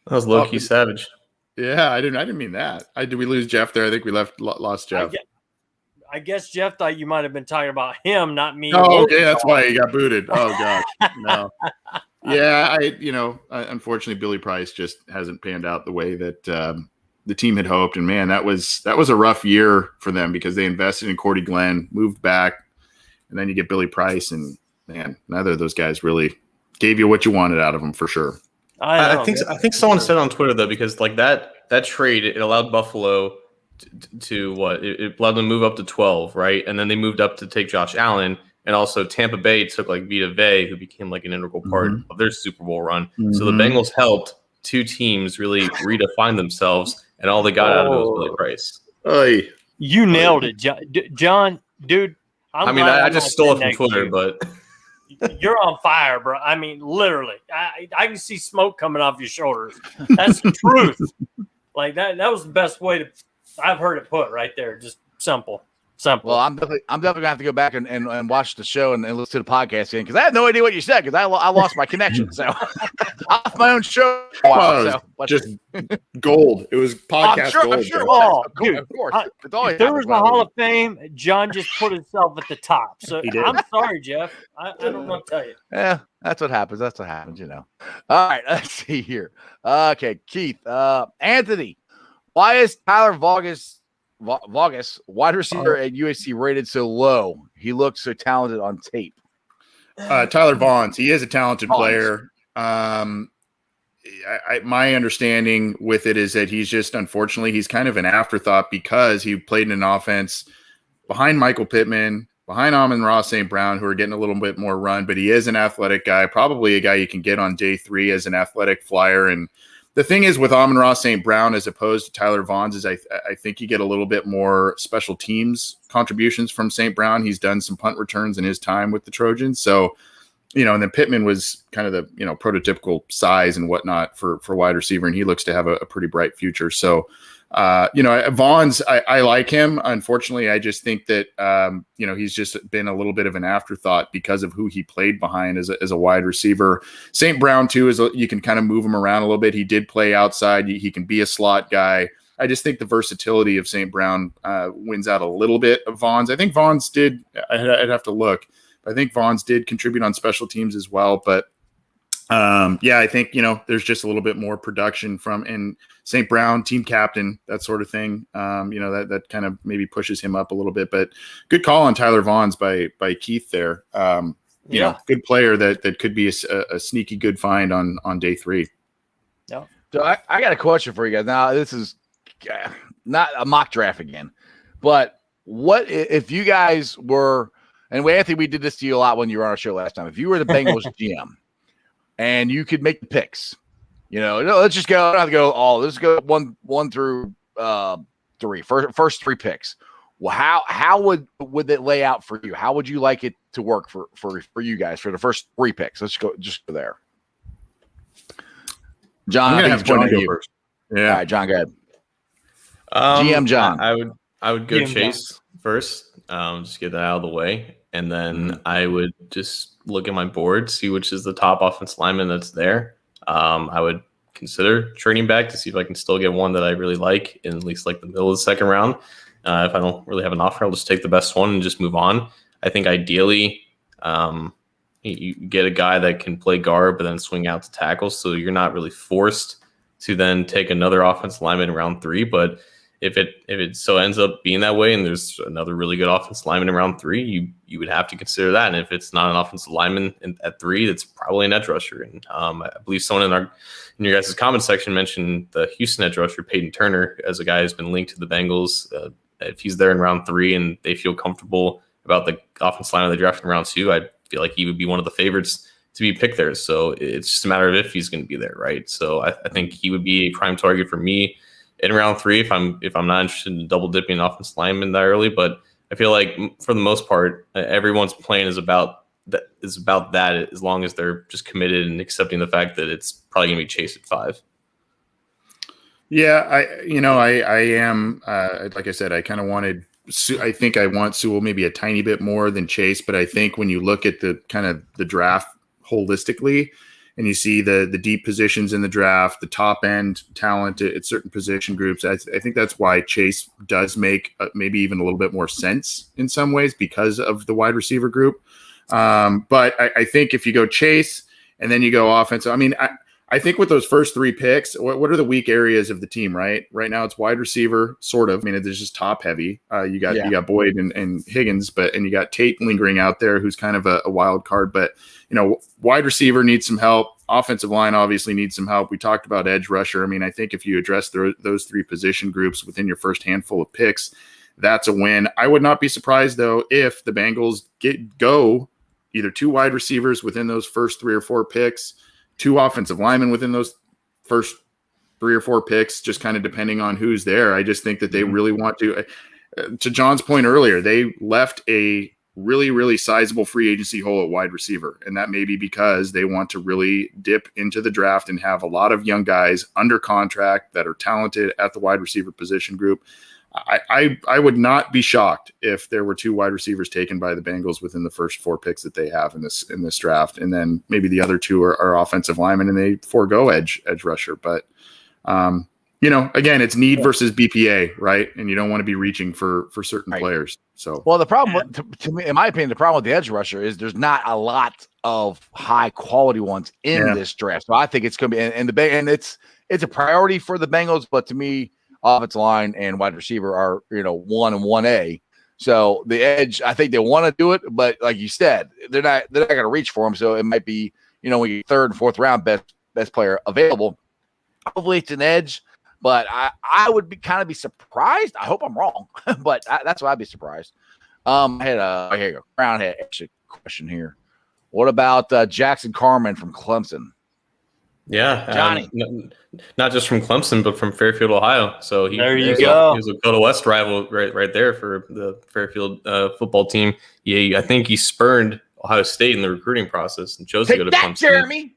That was low-key savage. Yeah, I didn't mean that. Did we lose Jeff there? I think we lost Jeff. I guess Jeff thought you might have been talking about him, not me. Oh, okay, that's why he got booted. Oh gosh, no. Yeah, unfortunately Billy Price just hasn't panned out the way that the team had hoped, and man, that was a rough year for them because they invested in Cordy Glenn, moved back, and then you get Billy Price, and man, neither of those guys really gave you what you wanted out of them for sure. I think someone said on Twitter though, because that trade, it allowed Buffalo to what? It allowed them to move up to 12, right? And then they moved up to take Josh Allen, and also Tampa Bay took Vita Vea, who became an integral part of their Super Bowl run. Mm-hmm. So the Bengals helped two teams really redefine themselves, and all they got out of it was Billy Price. Oy. You nailed it, John, dude. I just stole it from Twitter, but. You're on fire, bro. I mean, literally. I can see smoke coming off your shoulders. That's the truth. That was the best way I've heard it put right there. Just simple. Well, I'm definitely gonna have to go back and watch the show and listen to the podcast again because I had no idea what you said because I lost my connection. So off my own show. Just gold. It was podcast gold. I'm sure. Oh, dude, of course. If there was a Hall of Fame, John just put himself at the top. So I'm sorry, Jeff. I don't know what to tell you. Yeah, that's what happens. All right, let's see here. Okay, Keith, Anthony, why is Tyler Vargas, wide receiver at USC, rated so low? He looks so talented on tape. Tyler Vaughns, he is a talented player. My understanding with it is that he's just, unfortunately, he's kind of an afterthought because he played in an offense behind Michael Pittman, behind Amon-Ra St. Brown, who are getting a little bit more run, but he is an athletic guy, probably a guy you can get on day 3 as an athletic flyer. And the thing is with Amon-Ra St. Brown as opposed to Tyler Vaughns is I think you get a little bit more special teams contributions from St. Brown. He's done some punt returns in his time with the Trojans. So and then Pittman was kind of the, prototypical size and whatnot for wide receiver, and he looks to have a pretty bright future. So, Vaughn's, I like him. Unfortunately, I just think that, he's just been a little bit of an afterthought because of who he played behind as a wide receiver. St. Brown, too, you can kind of move him around a little bit. He did play outside. He can be a slot guy. I just think the versatility of St. Brown wins out a little bit of Vaughn's. I think Vaughn's did. I'd have to look. I think Vaughn's did contribute on special teams as well. But, I think, there's just a little bit more production and St. Brown, team captain, that sort of thing. That kind of maybe pushes him up a little bit. But good call on Tyler Vaughn's by Keith there. Good player that could be a sneaky good find on day 3. Yeah. So I got a question for you guys. Now, this is not a mock draft again, but what if you guys were, and Anthony, we did this to you a lot when you were on our show last time. If you were the Bengals GM and you could make the picks, let's just go. I don't have to go all. Let's go one through 3. First 3 picks. Well, how would it lay out for you? How would you like it to work for you guys for the first 3 picks? Let's go there. John, I'm gonna have John go first. Yeah. All right, John, go ahead. GM John. I would go GM Chase first, just get that out of the way, and then I would just look at my board, see which is the top offensive lineman that's there. I would consider trading back to see if I can still get one that I really like in at least like the middle of the second round. If I don't really have an offer, I'll just take the best one and just move on. I think ideally, you get a guy that can play guard but then swing out to tackle, so you're not really forced to then take another offensive lineman in round 3. But if it so ends up being that way and there's another really good offensive lineman in round 3, you would have to consider that. And if it's not an offensive lineman at 3, it's probably an edge rusher. And I believe someone in your guys' comment section mentioned the Houston edge rusher, Peyton Turner, as a guy who's been linked to the Bengals. If he's there in round 3 and they feel comfortable about the offensive lineman they drafted in round 2, I feel like he would be one of the favorites to be picked there. So it's just a matter of if he's going to be there, right? So I think he would be a prime target for me in round 3 if I'm not interested in double dipping offensive lineman that early. But I feel like for the most part, everyone's plan is about that as long as they're just committed and accepting the fact that it's probably going to be Chase at 5. Yeah, I am like I said, I kind of wanted. I think I want Sewell maybe a tiny bit more than Chase, but I think when you look at the kind of the draft holistically, and you see the deep positions in the draft, the top end talent at certain position groups, I think that's why Chase does make maybe even a little bit more sense in some ways because of the wide receiver group. But I think if you go Chase and then you go offense, I think with those first 3 picks, what are the weak areas of the team, right? Right now it's wide receiver, sort of. There's just top heavy. You got Boyd and Higgins, and you got Tate lingering out there, who's kind of a wild card. But wide receiver needs some help. Offensive line obviously needs some help. We talked about edge rusher. I think if you address those 3 position groups within your first handful of picks, that's a win. I would not be surprised though if the Bengals go either 2 wide receivers within those first 3 or 4 picks, 2 offensive linemen within those first 3 or 4 picks, just kind of depending on who's there. I just think that they really want to John's point earlier, they left a really, really sizable free agency hole at wide receiver. And that may be because they want to really dip into the draft and have a lot of young guys under contract that are talented at the wide receiver position group. I would not be shocked if there were 2 wide receivers taken by the Bengals within the first 4 picks that they have in this draft, and then maybe the other 2 are offensive linemen and they forego edge rusher. But again, it's need versus BPA, right? And you don't want to be reaching for certain players. So, well, the problem to me, in my opinion, the problem with the edge rusher is there's not a lot of high quality ones in this draft. So I think it's going to be, and it's a priority for the Bengals, but to me, offensive line and wide receiver are 1 and 1A. So the edge, I think they want to do it, but like you said, they're not going to reach for him. So it might be we get 3rd and 4th round best player available. Hopefully it's an edge, but I would be surprised. I hope I'm wrong, but that's why I'd be surprised. I had Crown had actually a question here. What about Jackson Carman from Clemson? Yeah, Johnny. Not just from Clemson, but from Fairfield, Ohio. So there you go. He was a Dakota West rival right there for the Fairfield football team. I think he spurned Ohio State in the recruiting process and chose to Take go to that, Clemson. Jeremy.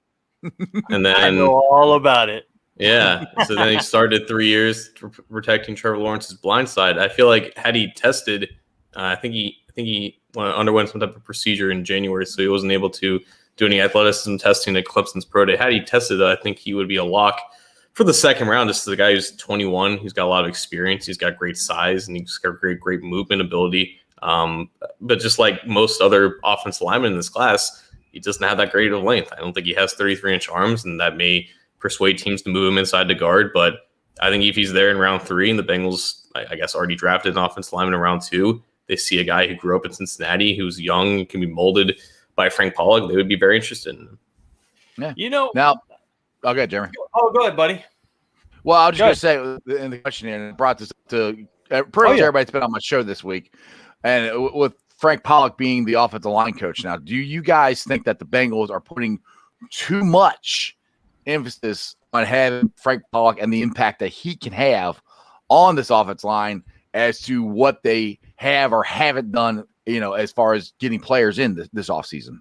And I then know all about it. yeah, so then he started 3 years protecting Trevor Lawrence's blind side. I feel like had he tested, I think he underwent some type of procedure in January, so he wasn't able to do any athleticism testing at Clemson's pro day. Had he tested, I think he would be a lock for the second round. Just as a guy who's 21, who's got a lot of experience, he's got great size, and he's got great movement ability. But just like most other offensive linemen in this class, he doesn't have that great of length. I don't think he has 33-inch arms, and that may persuade teams to move him inside the guard. But I think if he's there in round 3 and the Bengals, I guess, already drafted an offensive lineman in round 2, they see a guy who grew up in Cincinnati, who's young, can be molded by Frank Pollock, they would be very interested in him. Yeah. You know, Now, okay, Jeremy. Oh, go ahead, buddy. Well, I was just going to say in the question here, and brought this to pretty much everybody that's been on my show this week, and with Frank Pollock being the offensive line coach now, do you guys think that the Bengals are putting too much emphasis on having Frank Pollock and the impact that he can have on this offensive line as to what they have or haven't done, as far as getting players in this offseason?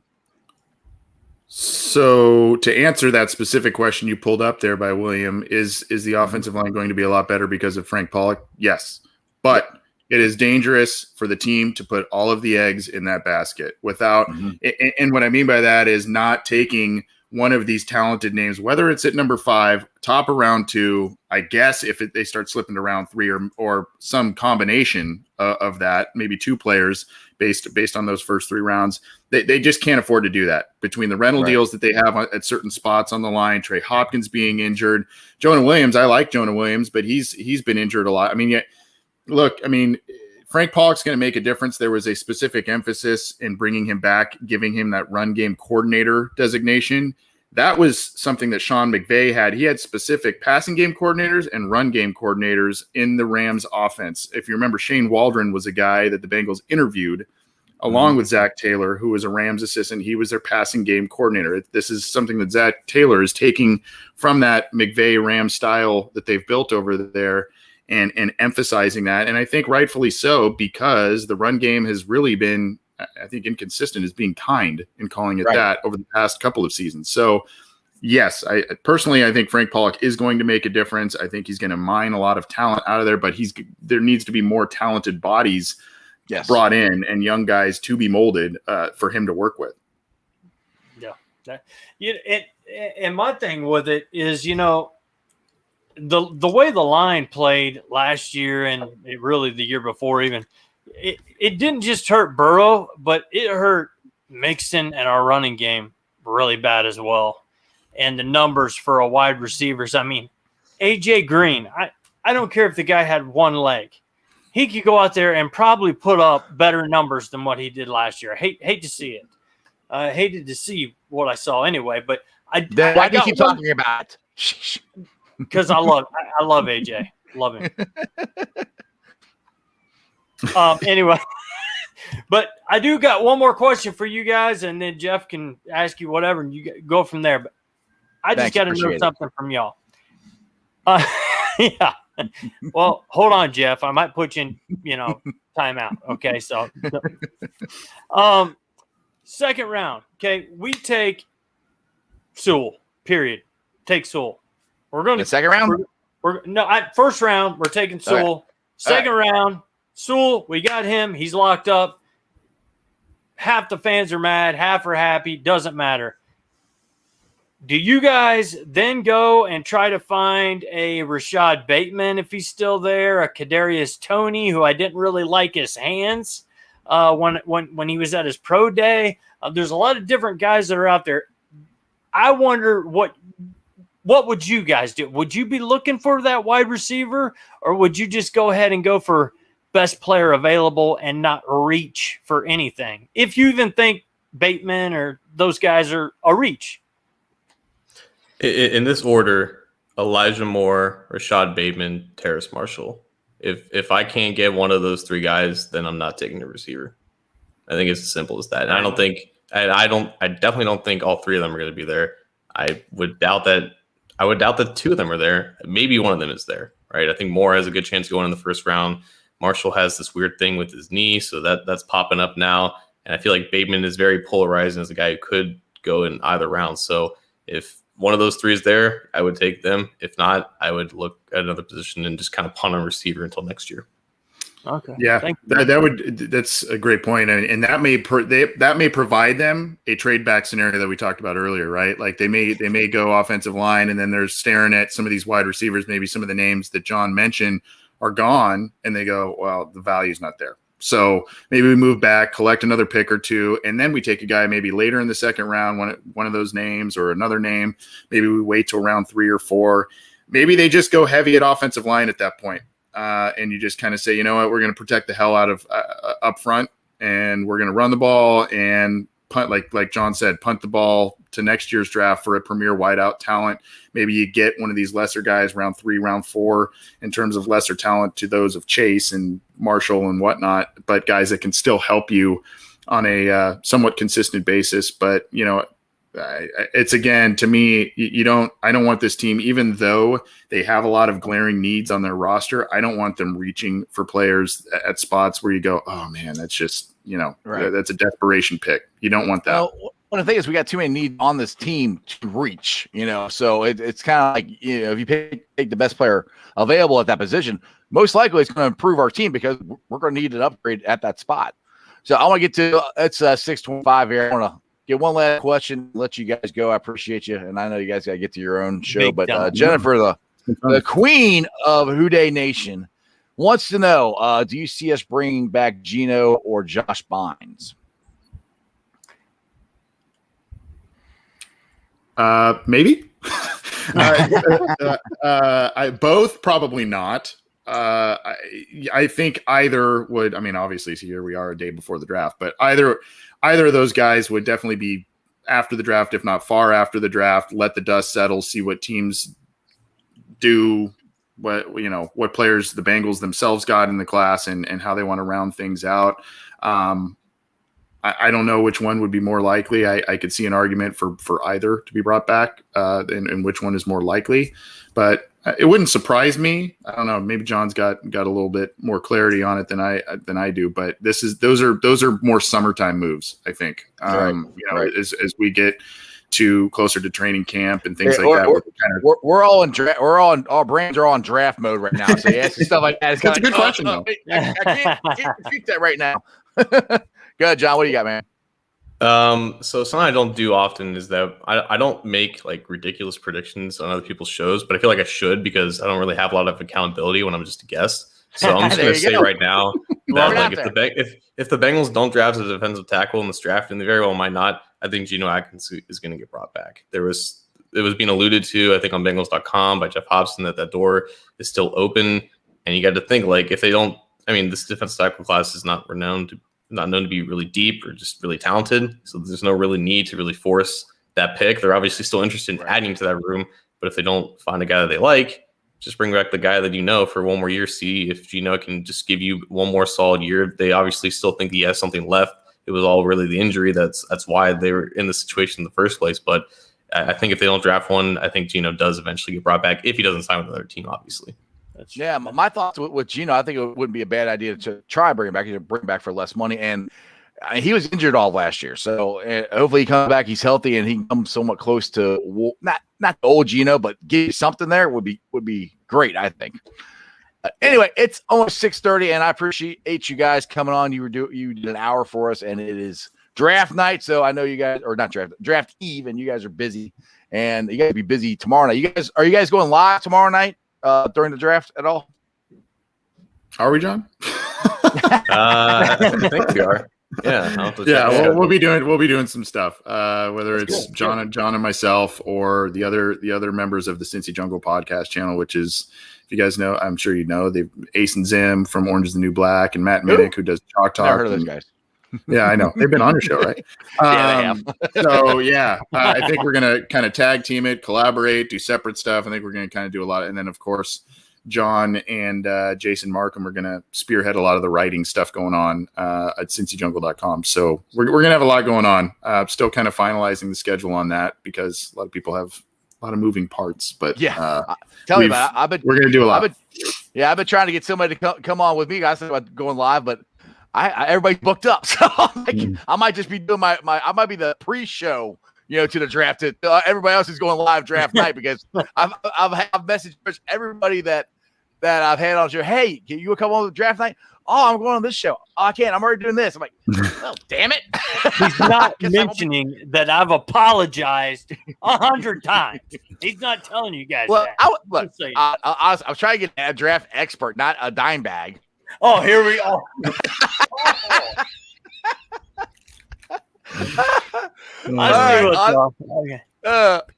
So to answer that specific question you pulled up there by William, is the offensive line going to be a lot better because of Frank Pollock? Yes. But it is dangerous for the team to put all of the eggs in that basket without and what I mean by that is not taking one of these talented names, whether it's at number 5, top of round 2, I guess if they start slipping to round 3 or some combination of that, maybe 2 players based on those first 3 rounds, they just can't afford to do that between the rental deals that they have at certain spots on the line, Trey Hopkins being injured, Jonah Williams. I like Jonah Williams, but he's been injured a lot. I mean, Frank Pollock's going to make a difference. There was a specific emphasis in bringing him back, giving him that run game coordinator designation. That was something that Sean McVay had. He had specific passing game coordinators and run game coordinators in the Rams offense. If you remember, Shane Waldron was a guy that the Bengals interviewed along with Zach Taylor, who was a Rams assistant. He was their passing game coordinator. This is something that Zach Taylor is taking from that McVay Rams style that they've built over there and emphasizing that. And I think rightfully so, because the run game has really been, I think, inconsistent as being kind in calling it that over the past couple of seasons. So yes, I think Frank Pollock is going to make a difference. I think he's going to mine a lot of talent out of there, but there needs to be more talented bodies brought in and young guys to be molded for him to work with. Yeah. And my thing with it is, the way the line played last year and really the year before even, it didn't just hurt Burrow, but it hurt Mixon and our running game really bad as well. And the numbers for a wide receivers. I mean, AJ Green, I don't care if the guy had one leg. He could go out there and probably put up better numbers than what he did last year. Hate to see it. I hated to see what I saw anyway, but why do you keep talking about it? Because I love AJ. Love him. Anyway, but I do got one more question for you guys, and then Jeff can ask you whatever, and you go from there. But I just got to know something from y'all. Yeah. Well, hold on, Jeff. I might put you in, timeout. Okay, so second round. Okay, we take Sewell. Period. Take Sewell. We're going to second round. First round. We're taking Sewell. Okay. Second round. Sewell, we got him. He's locked up. Half the fans are mad. Half are happy. Doesn't matter. Do you guys then go and try to find a Rashad Bateman if he's still there, a Kadarius Toney, who I didn't really like his hands when he was at his pro day? There's a lot of different guys that are out there. I wonder what would you guys do? Would you be looking for that wide receiver, or would you just go ahead and go for best player available and not reach for anything? If you even think Bateman or those guys are a reach. In this order, Elijah Moore, Rashad Bateman, Terrace Marshall. If I can't get one of those 3 guys, then I'm not taking the receiver. I think it's as simple as that. And I definitely don't think all 3 of them are going to be there. I would doubt that 2 of them are there. Maybe one of them is there, right? I think Moore has a good chance going in the first round. Marshall has this weird thing with his knee, so that's popping up now. And I feel like Bateman is very polarizing as a guy who could go in either round. So if one of those three is there, I would take them. If not, I would look at another position and just kind of punt on receiver until next year. Okay. Yeah, that's a great point, and that may provide them a trade back scenario that we talked about earlier, right? Like they may go offensive line, and then they're staring at some of these wide receivers. Maybe some of the names that John mentioned are gone, and they go, well, the value's not there. So maybe we move back, collect another pick or two, and then we take a guy maybe later in the second round, one of those names or another name. Maybe we wait till round 3 or 4. Maybe they just go heavy at offensive line at that point. And you just kind of say, you know what, we're going to protect the hell out of up front, and we're going to run the ball and punt, like John said, punt the ball to next year's draft for a premier wideout talent. Maybe you get one of these lesser guys round 3, round 4 in terms of lesser talent to those of Chase and Marshall and whatnot, but guys that can still help you on a somewhat consistent basis. But, you know, it's, again, to me, I don't want this team, even though they have a lot of glaring needs on their roster, I don't want them reaching for players at spots where you go, oh man, that's just, right. That's a desperation pick. You don't want that. Well, the thing is, we got too many needs on this team to reach, so it's kind of like, if you take the best player available at that position, most likely it's going to improve our team because we're going to need an upgrade at that spot. So I want to get to, it's 6:25 here. I want to get one last question, let you guys go. I appreciate you. And I know you guys got to get to your own show, but Jennifer, the queen of Houday Nation, wants to know, do you see us bringing back Geno or Josh Bynes? Maybe. Both, probably not. I think either would. I mean, obviously, here we are a day before the draft, but either of those guys would definitely be after the draft, if not far after the draft. Let the dust settle, see what teams do, what players the Bengals themselves got in the class, and how they want to round things out. I don't know which one would be more likely. I could see an argument for either to be brought back, and which one is more likely, but it wouldn't surprise me. I don't know. Maybe John's got a little bit more clarity on it than I do, but those are more summertime moves, I think. Right. As we get to closer to training camp and things like that. We're all in draft. All brains are all in draft mode right now. So yeah, stuff like that. That's a good question, though. I can't speak that right now. Go ahead, John. What do you got, man? So something I don't do often is that I don't make like ridiculous predictions on other people's shows, but I feel like I should because I don't really have a lot of accountability when I'm just a guest. So I'm just going to say right now that like if the Bengals don't draft a defensive tackle in this draft, and they very well might not, I think Geno Atkins is going to get brought back. It was being alluded to, I think, on Bengals.com by Jeff Hobson that door is still open, and you got to think like if they don't, I mean, this defensive tackle class is not known to be really deep or just really talented. So there's no really need to really force that pick. They're obviously still interested in adding to that room, but if they don't find a guy that they like, just bring back the guy that for one more year. See if Geno can just give you one more solid year. They obviously still think he has something left. It was all really the injury. That's why they were in this situation in the first place. But I think if they don't draft one, I think Geno does eventually get brought back if he doesn't sign with another team, obviously. Yeah, my thoughts with Geno, I think it wouldn't be a bad idea to try bring him back. You bring him back for less money, and he was injured all last year, so hopefully he comes back, he's healthy, and he can come somewhat close to not the old Geno, but give you something there would be great, I think. Anyway, it's almost 6:30, and I appreciate you guys coming on. You did an hour for us, and it is draft night, so I know you guys, or not draft eve, and you guys are busy, and you got to be busy tomorrow night. Are you guys going live tomorrow night? During the draft at all? Are we, John? I think we are. Yeah. We'll be doing some stuff. Whether it's cool. John and myself, or the other members of the Cincy Jungle podcast channel, which is, if you guys know, I'm sure you know, they've Ace and Zim from Orange is the New Black, and Matt Minnick, who does Chalk Talk. Never heard of those guys. Yeah, I know. They've been on the show, right? Yeah, they have. So, yeah, I think we're going to kind of tag team it, collaborate, do separate stuff. I think we're going to kind of do a lot. And then, of course, John and Jason Markham are going to spearhead a lot of the writing stuff going on at cincyjungle.com. So we're going to have a lot going on. Still kind of finalizing the schedule on that because a lot of people have a lot of moving parts. But yeah, tell me about it. We're going to do a lot. I've been trying to get somebody to come on with me. I said about going live, but everybody's booked up, so I might just be doing I might be the pre-show, to the draft. Everybody else is going live draft night because I've messaged everybody that I've had on the show. Hey, can you come on the draft night? Oh, I'm going on this show. Oh, I can't. I'm already doing this. I'm like, oh, damn it. He's not mentioning that I've apologized 100 times. He's not telling you guys that. I was trying to get a draft expert, not a dime bag. Oh, here we go.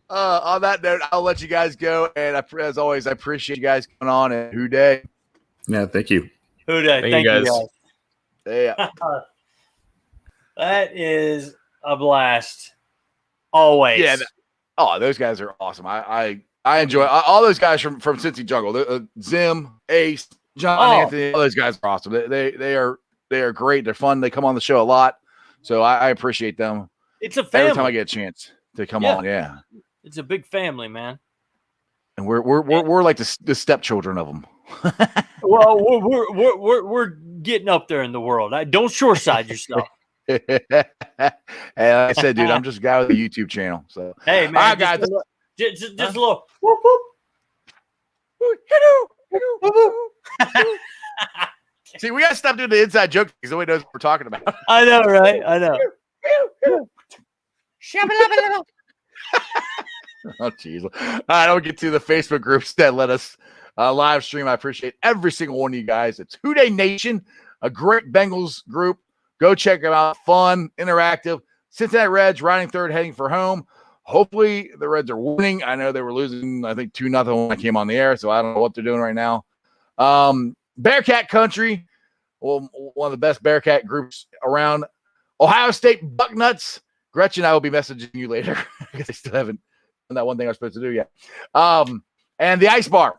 On that note, I'll let you guys go. And as always, I appreciate you guys coming on. And Who Day? Yeah, thank you. Who Day? Thank you guys. Yeah. That is a blast. Always. Yeah. Those guys are awesome. I enjoy all those guys from Cincy Jungle. Zim, Ace, John, Anthony. All those guys are awesome. They are great. They're fun. They come on the show a lot. So I appreciate them. It's a family. Every time I get a chance to come on, yeah. It's a big family, man. And we're like the stepchildren of them. Well, we're getting up there in the world. Don't short side yourself. And like I said, dude, I'm just a guy with a YouTube channel. So hey, man, all right, guys, just a little whoop whoop. Hello. See, we gotta stop doing the inside joke because nobody knows what we're talking about. I know, right? I know. Oh, jeez. I don't get to the Facebook groups that let us live stream. I appreciate every single one of you guys. It's Who Day Nation, a great Bengals group. Go check them out. Fun, interactive. Cincinnati Reds riding third, heading for home. Hopefully the Reds are winning. I know they were losing, I think 2-0 when I came on the air, so I don't know what they're doing right now. Bearcat Country, well, one of the best Bearcat groups around. Ohio State Bucknuts. Gretchen, I will be messaging you later because I still haven't done that one thing I was supposed to do yet. And the Ice Bar.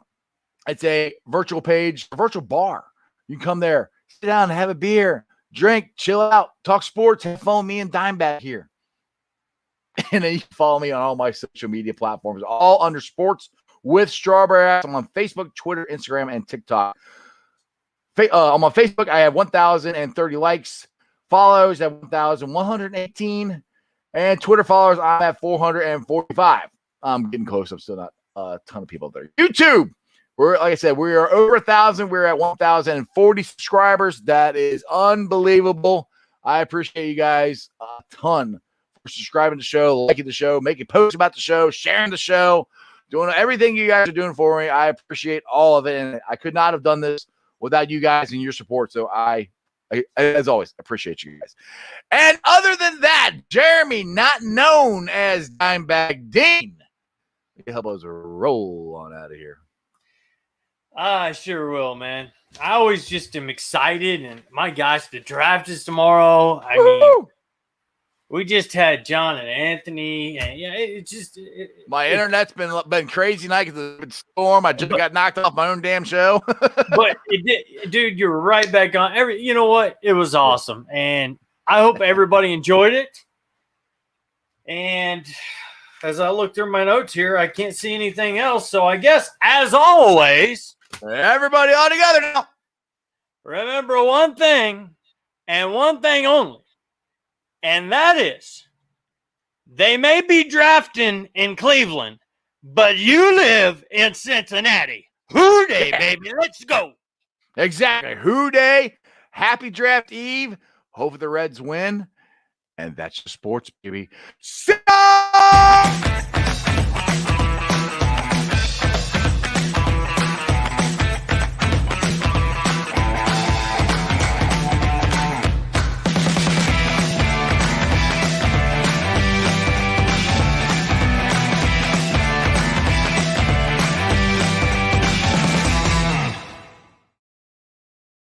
It's a virtual page, a virtual bar. You can come there, sit down, have a beer, drink, chill out, talk sports, have fun with me and Dimebag here. And then you can follow me on all my social media platforms, all under Sports with Strawberry Ice. I'm on Facebook, Twitter, Instagram, and TikTok. I'm on Facebook. I have 1,030 likes. Follows at 1,118. And Twitter followers, I'm at 445. I'm getting close. I'm still not a ton of people there. YouTube. Like I said, we are over 1,000. We're at 1,040 subscribers. That is unbelievable. I appreciate you guys a ton for subscribing to the show, liking the show, making posts about the show, sharing the show, doing everything you guys are doing for me. I appreciate all of it. And I could not have done this without you guys and your support. So I as always, appreciate you guys. And other than that, Jeremy, not known as Dimebag Dean, help us roll on out of here. I sure will, man. I always just am excited, and my gosh, the draft is tomorrow. I mean, we just had John and Anthony, and yeah, it's just my internet's been crazy night because it's been storm. I just got knocked off my own damn show. But it did, dude. You're right back on. You know what? It was awesome, and I hope everybody enjoyed it. And as I look through my notes here, I can't see anything else. So I guess, as always, everybody all together now. Remember one thing, and one thing only. And that is, they may be drafting in Cleveland, but you live in Cincinnati. Who Day, baby. Let's go. Exactly. Who Day. Happy draft eve. Hope the Reds win. And that's the sports, baby. See ya!